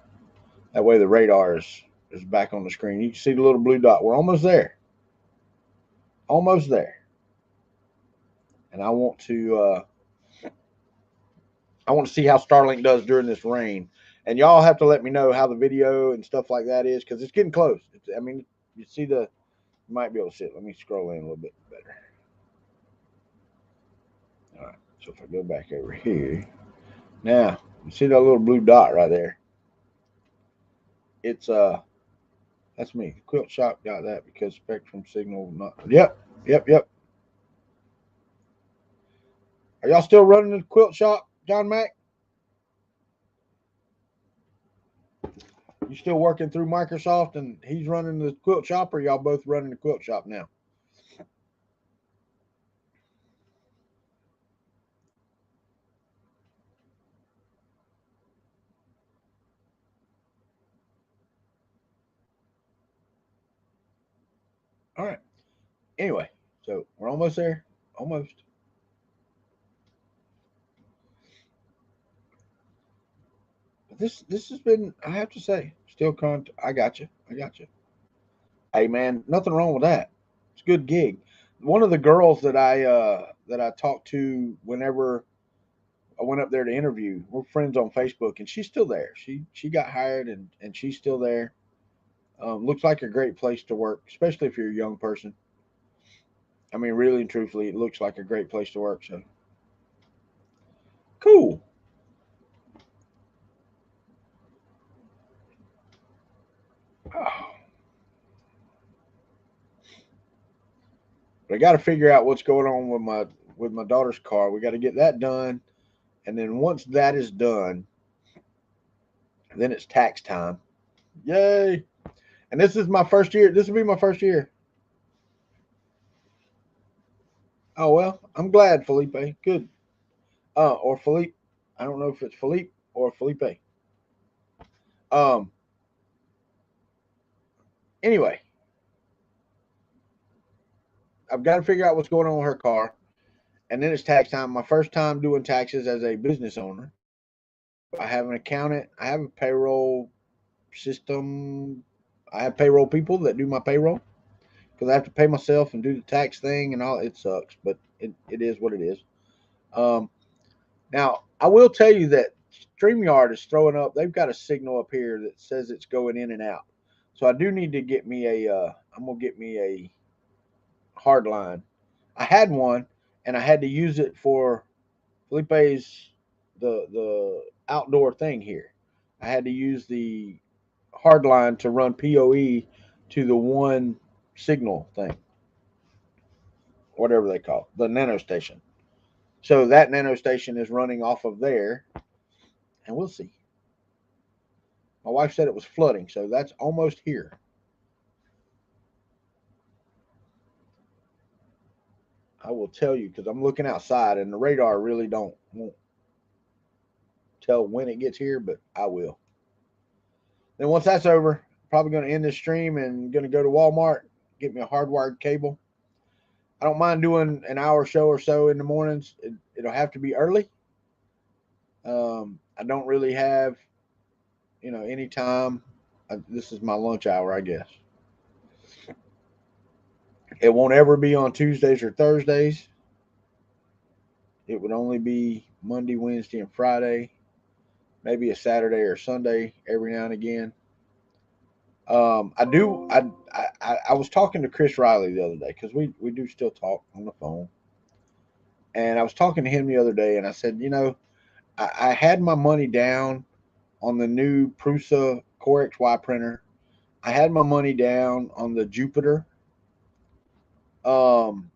That way the radar is back on the screen. You can see the little blue dot. We're almost there. Almost there. And I want to see how Starlink does during this rain. And y'all have to let me know how the video and stuff like that is because it's getting close. I mean, you see you might be able to see it. Let me scroll in a little bit better. All right. So if I go back over here, now you see that little blue dot right there. It's that's me. Quilt Shop got that because Spectrum Signal not. Yep. Are y'all still running the Quilt Shop, John Mack? You still working through Microsoft and he's running the Quilt Shop, or y'all both running the Quilt Shop now? All right. Anyway, so we're almost there. Almost. But this has been, I have to say, still I got you. I got you. Hey man, nothing wrong with that. It's a good gig. One of the girls that I talked to whenever I went up there to interview, we're friends on Facebook, and she's still there. She got hired, and she's still there. Looks like a great place to work, especially if you're a young person. I mean, really and truthfully, it looks like a great place to work. So cool. Oh, but I got to figure out what's going on with my daughter's car. We got to get that done, and then once that is done, then it's tax time. Yay! And this is my first year. This will be my first year. Oh well, I'm glad, Felipe. Good. Or Philippe. I don't know if it's Philippe or Felipe. Um. Anyway, I've got to figure out what's going on with her car, and then it's tax time. My first time doing taxes as a business owner. I have an accountant. I have a payroll system. I have payroll people that do my payroll because I have to pay myself and do the tax thing and all. It sucks, but it is what it is. Um, Now, I will tell you that StreamYard is throwing up. They've got a signal up here that says it's going in and out. So I do need to get me a. I'm gonna get me a hard line. I had one, and I had to use it for Felipe's the outdoor thing here. I had to use the hard line to run PoE to the one signal thing, whatever they call it, the nano station. So that nano station is running off of there, and we'll see. My wife said it was flooding, so that's almost here. I will tell you because I'm looking outside, and the radar really won't tell when it gets here, but I will. Then once that's over, probably going to end this stream and going to go to Walmart, get me a hardwired cable. I don't mind doing an hour show or so in the mornings. It'll have to be early. I don't really have anytime. This is my lunch hour, I guess. It won't ever be on Tuesdays or Thursdays. It would only be Monday, Wednesday, and Friday. Maybe a Saturday or Sunday every now and again. I do. I was talking to Chris Riley the other day because we do still talk on the phone, and I was talking to him the other day, and I said, I had my money down on the new Prusa Core XY printer. I had my money down on the Jupiter. Um,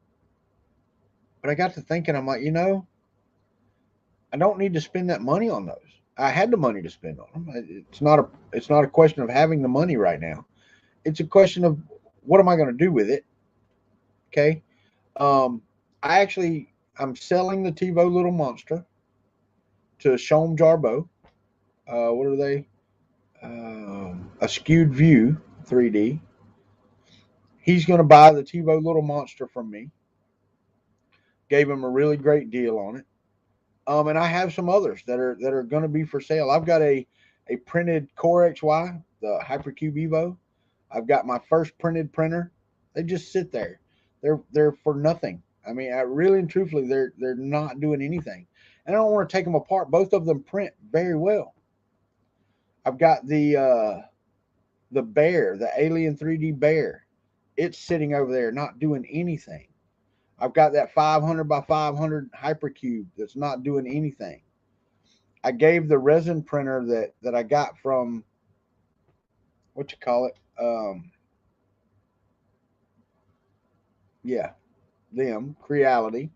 but I got to thinking, I'm like, I don't need to spend that money on those. I had the money to spend on them. It's not a question of having the money right now. It's a question of what am I going to do with it? Okay. Um, I'm selling the TiVo Little Monster to Shom Jarbo. What are they? A skewed view 3D. He's going to buy the TiVo Little Monster from me. Gave him a really great deal on it. And I have some others that are going to be for sale. I've got a printed Core XY, the Hypercube Evo. I've got my first printed printer. They just sit there. They're for nothing. I mean, I really and truthfully, they're not doing anything. And I don't want to take them apart. Both of them print very well. I've got the bear, the Alien 3D bear. It's sitting over there not doing anything. I've got that 500 by 500 Hypercube that's not doing anything. I gave the resin printer that I got from what you call it. Yeah, them Creality.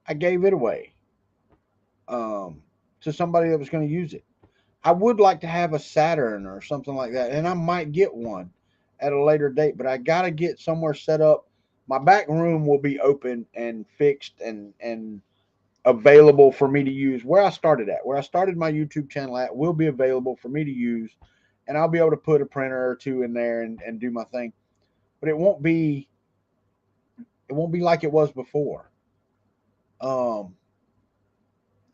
I gave it away um, to somebody that was going to use it. I would like to have a Saturn or something like that, and I might get one at a later date. But I got to get somewhere set up. My back room will be open and fixed and available for me to use. Where I started my YouTube channel at, will be available for me to use, and I'll be able to put a printer or two in there and do my thing. But it won't be like it was before. Um,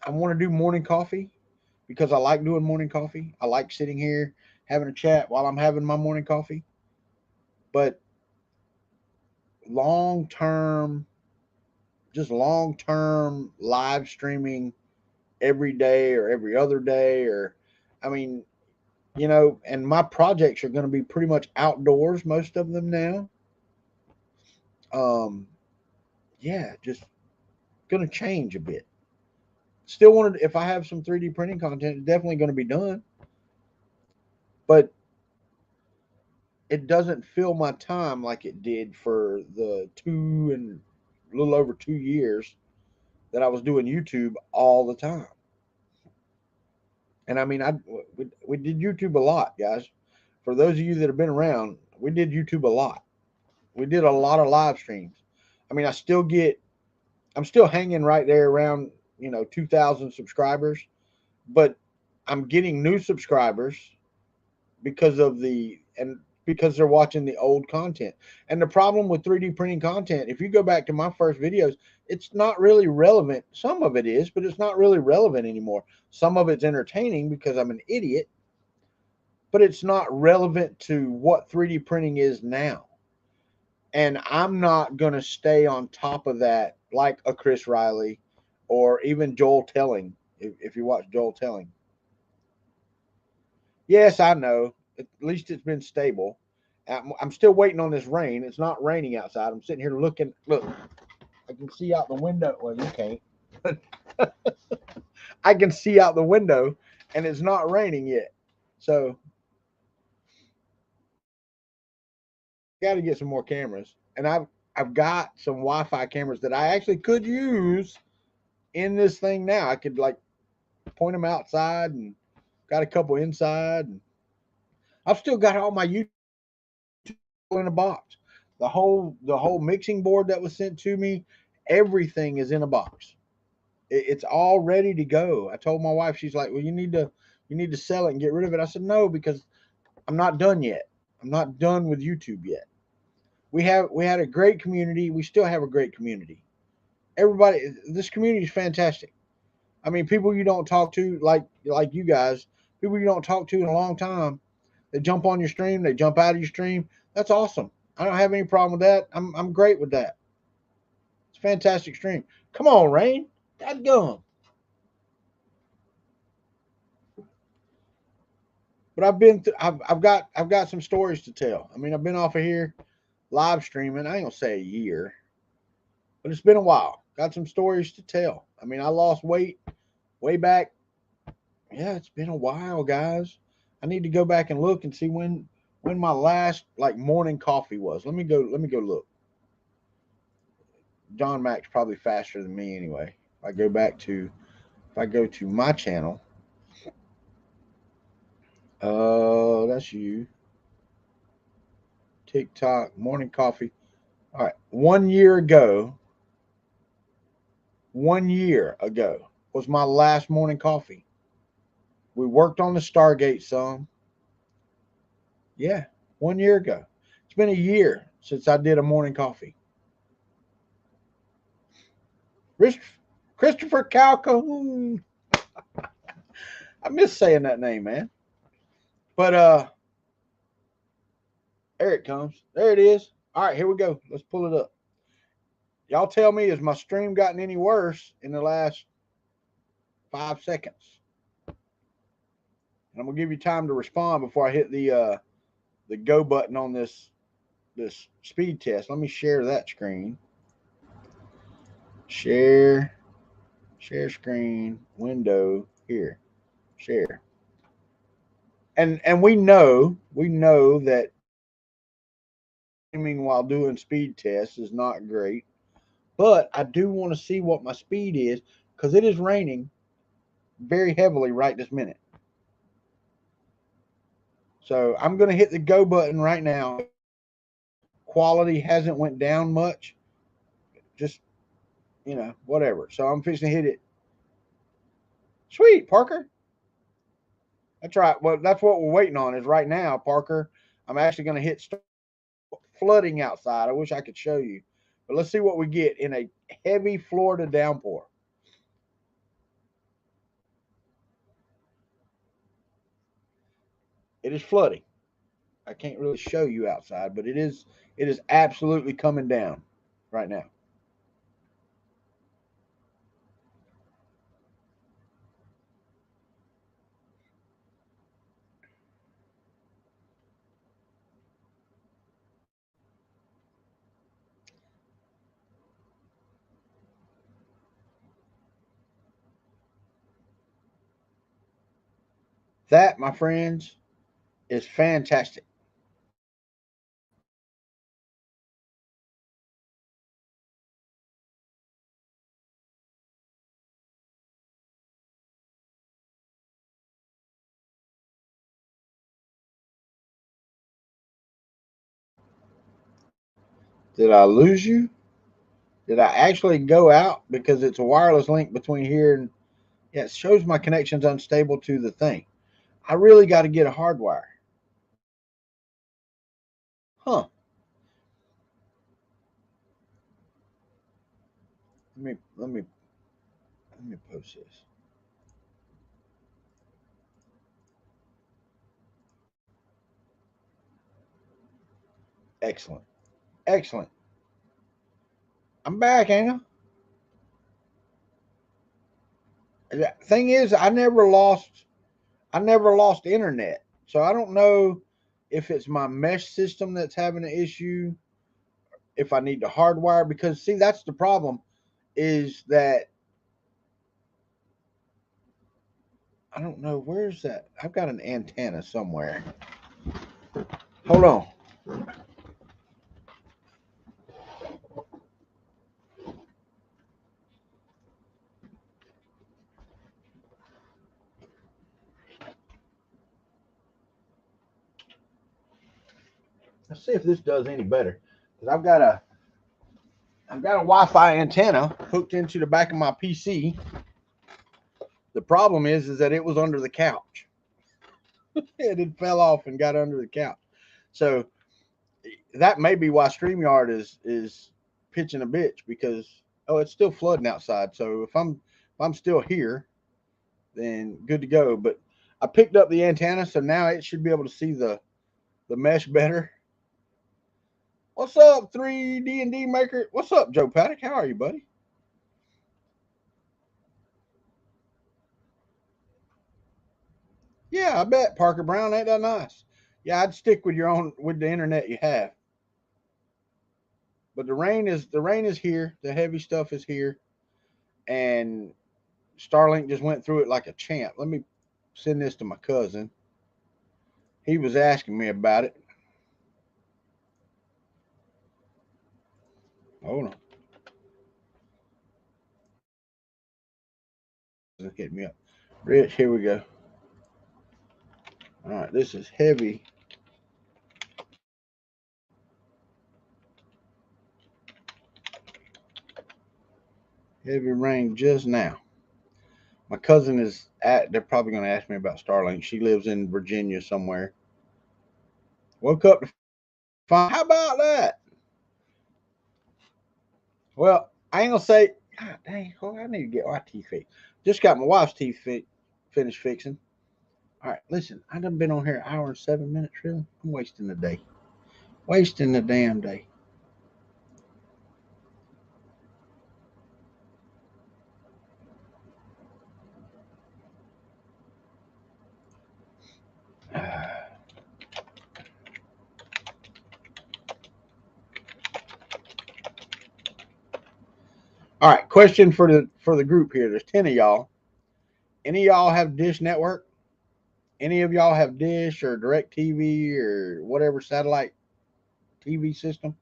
I want to do morning coffee because I like doing morning coffee. I like sitting here having a chat while I'm having my morning coffee. But long term, just long term live streaming every day or every other day, or I mean, and my projects are going to be pretty much outdoors, most of them now. Um, yeah, just going to change a bit. Still wanted, if I have some 3D printing content, it's definitely going to be done, but it doesn't fill my time like it did for the two and a little over 2 years that I was doing YouTube all the time. And I mean, we did YouTube a lot, guys. For those of you that have been around, we did YouTube a lot. We did a lot of live streams. I mean, I'm still hanging right there around 2,000 subscribers, but I'm getting new subscribers because of because they're watching the old content. And the problem with 3D printing content, if you go back to my first videos, it's not really relevant. Some of it is, but it's not really relevant anymore. Some of it's entertaining because I'm an idiot, but it's not relevant to what 3D printing is now. And I'm not going to stay on top of that like a Chris Riley or even Joel Telling, if you watch Joel Telling. Yes, I know. At least it's been stable. I'm still waiting on this rain. It's not raining outside. I'm sitting here looking. Look, I can see out the window. Well, you can't. I can see out the window, and it's not raining yet. So, got to get some more cameras. And I've got some Wi-Fi cameras that I actually could use in this thing now. I could like point them outside, and got a couple inside. And I've still got all my YouTube in a box. The whole mixing board that was sent to me, everything is in a box. It's all ready to go. I told my wife, she's like, "Well, you need to sell it and get rid of it." I said, "No, because I'm not done yet. I'm not done with YouTube yet. We had a great community. We still have a great community. Everybody, this community is fantastic. I mean, people you don't talk to like you guys, people you don't talk to in a long time. They jump on your stream, they jump out of your stream. That's awesome. I don't have any problem with that. I'm great with that. It's a fantastic stream. Come on, Rain. Dadgum. But I've got some stories to tell. I mean, I've been off of here live streaming. I ain't gonna say a year, but it's been a while. Got some stories to tell. I mean, I lost weight way back. Yeah, it's been a while, guys. I need to go back and look and see when my last like morning coffee was. Let me go look. John Mack's probably faster than me anyway. If I go to my channel, that's you. TikTok morning coffee. All right, 1 year ago. 1 year ago was my last morning coffee. We worked on the Stargate some. Yeah, 1 year ago. It's been a year since I did a morning coffee. Christopher Calhoun. I miss saying that name, man. But there it comes. There it is. All right, here we go. Let's pull it up. Y'all tell me, has my stream gotten any worse in the last 5 seconds? And I'm gonna give you time to respond before I hit the go button on this speed test. Let me share that screen. Share screen, window, here. Share. And we know that streaming while doing speed tests is not great. But I do want to see what my speed is because it is raining very heavily right this minute. So I'm going to hit the go button right now. Quality hasn't went down much. Just, whatever. So I'm fixing to hit it. Sweet, Parker. That's right. Well, that's what we're waiting on is right now, Parker. I'm actually going to hit flooding outside. I wish I could show you. But let's see what we get in a heavy Florida downpour. It is flooding. I can't really show you outside, but it is absolutely coming down right now. That, my friends, is fantastic. Did I lose you? Did I actually go out because it's a wireless link between here and yeah, it shows my connection's unstable to the thing. I really got to get a hard wire. Huh. Let me post this. Excellent. Excellent. I'm back, ain't I? The thing is, I never lost internet. So I don't know if it's my mesh system that's having an issue, if I need to hardwire, because see, that's the problem is that I don't know where's that. I've got an antenna somewhere. Hold on. Let's see if this does any better. Because I've got a Wi-Fi antenna hooked into the back of my PC. The problem is that it was under the couch. It fell off and got under the couch. So that may be why StreamYard is pitching a bitch because it's still flooding outside. So if I'm still here, then good to go. But I picked up the antenna, so now it should be able to see the mesh better. What's up, 3D&D Maker? What's up, Joe Paddock? How are you, buddy? Yeah, I bet, Parker Brown. Ain't that nice? Yeah, I'd stick with the internet you have. But the rain is here. The heavy stuff is here, and Starlink just went through it like a champ. Let me send this to my cousin. He was asking me about it. Hold on. Hit me up. Rich, here we go. All right, this is heavy. Heavy rain just now. My cousin is at, they're probably going to ask me about Starlink. She lives in Virginia somewhere. Woke up to find, how about that? Well, I ain't going to say, God dang, I need to get my teeth fixed. Just got my wife's teeth finished fixing. All right, listen, I done been on here an hour and 7 minutes, really. I'm wasting the day. Wasting the damn day. All right, question for the group here. There's 10 of y'all. Any of y'all have Dish Network? Any of y'all have Dish or Direct TV or whatever satellite TV system?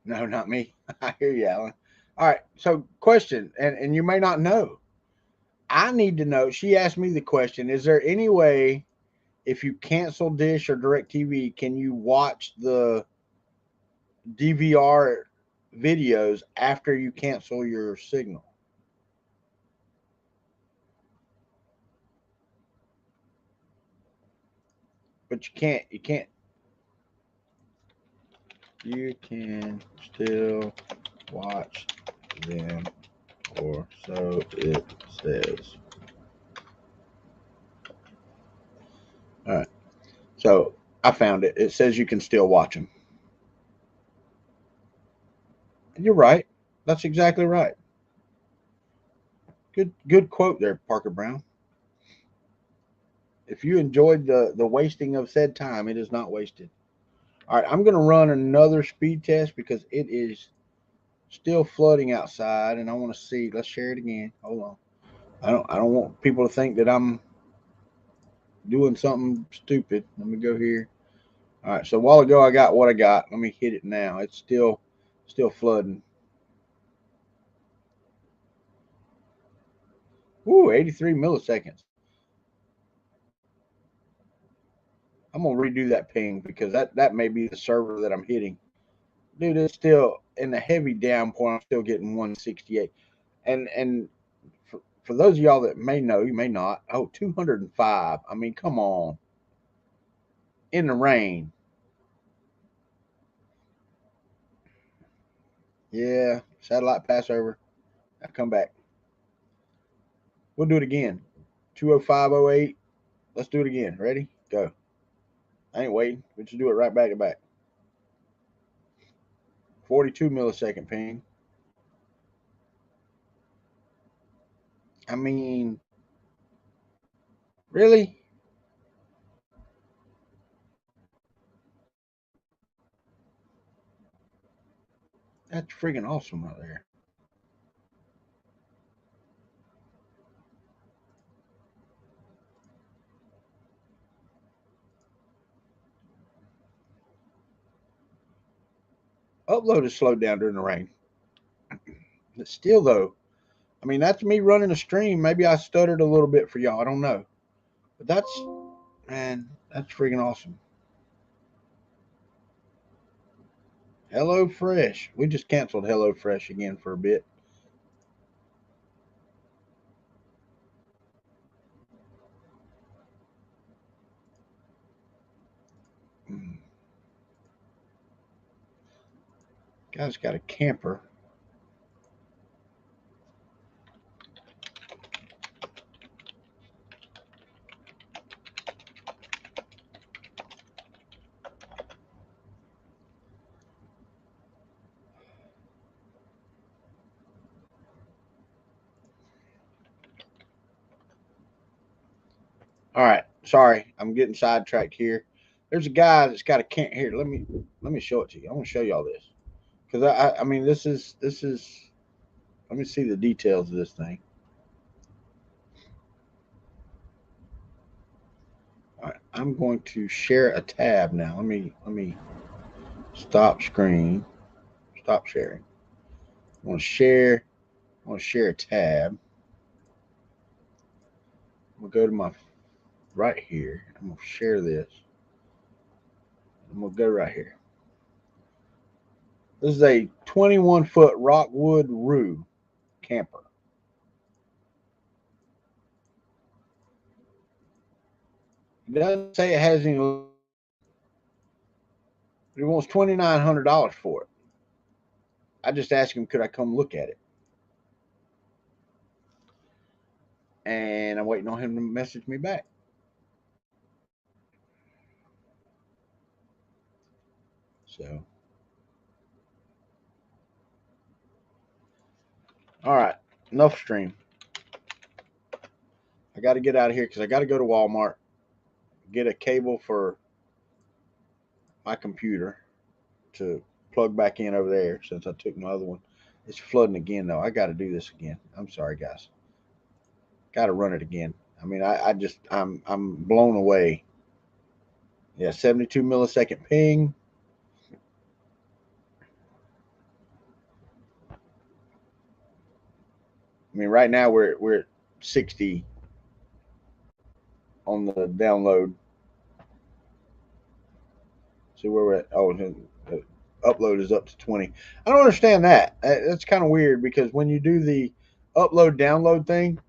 No, not me. I hear you, Alan. All right, so question, and you may not know. I need to know. She asked me the question: is there any way, if you cancel Dish or Direct TV, can you watch the DVR videos after you cancel your signal? But you can't. You can't. You can still watch them, or so it says. All right. So I found it. It says you can still watch them. You're right. That's exactly right. Good quote there, Parker Brown. If you enjoyed the wasting of said time, it is not wasted. All right, I'm going to run another speed test because it is still flooding outside, and I want to see. Let's share it again. Hold on. I don't want people to think that I'm doing something stupid. Let me go here. All right, so a while ago I got what I got. Let me hit it now. It's still flooding. Ooh, 83 milliseconds. I'm gonna redo that ping because that may be the server that I'm hitting. Dude, it's still in the heavy downpour. I'm still getting 168. And for those of y'all that may know, you may not. Oh, 205. I mean, come on. In the rain. Yeah, satellite passover. I come back. We'll do it again. 20508. Let's do it again. Ready? Go. I ain't waiting. We just do it right back to back. 42 millisecond ping. I mean, really? That's freaking awesome right there. Upload is slowed down during the rain. But still, though, I mean, that's me running a stream. Maybe I stuttered a little bit for y'all. I don't know. But that's, man, that's freaking awesome. Hello Fresh. We just canceled Hello Fresh again for a bit. Guy's got a camper. All right, sorry, I'm getting sidetracked here. There's a guy that's got a camp here. Let me show it to you. I want to show y'all this because I mean this is. Let me see the details of this thing. All right, I'm going to share a tab now. Let me stop screen, stop sharing. I want to share. I want to share a tab. I'm gonna go to my right here. I'm gonna share this. I'm gonna go right here. This is a 21-foot Rockwood Roo camper. It doesn't say it has any. He wants $2,900 for it. I just asked him, could I come look at it? And I'm waiting on him to message me back. So, all right, enough stream. I got to get out of here because I got to go to Walmart, get a cable for my computer to plug back in over there since I took my other one. It's flooding again though. I got to do this again. I'm sorry, guys. Got to run it again. I mean, I just I'm blown away. Yeah, 72 millisecond ping. I mean, right now we're at 60 on the download. See where we're at. Oh, the upload is up to 20. I don't understand that. That's kind of weird because when you do the upload download thing,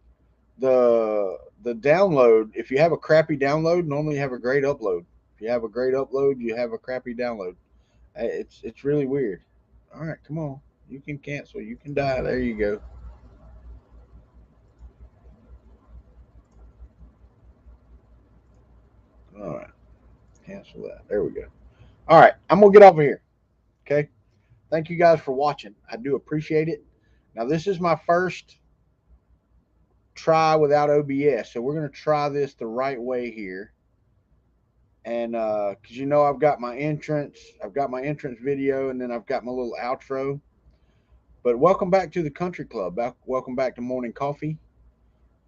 the download, if you have a crappy download, normally you have a great upload. If you have a great upload, you have a crappy download. It's really weird. All right, come on. You can cancel. You can die. There you go. All right, cancel that. There we go. All right, I'm gonna get over here. Okay. Thank you guys for watching. I do appreciate it. Now this is my first try without OBS, so we're gonna try this the right way here. And because you know I've got my entrance video, and then I've got my little outro. But welcome back to the Country Club. Welcome back to Morning Coffee.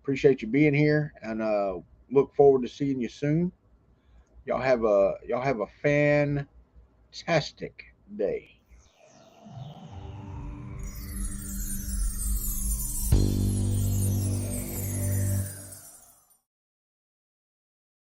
Appreciate you being here, and look forward to seeing you soon. Y'all have a fantastic day.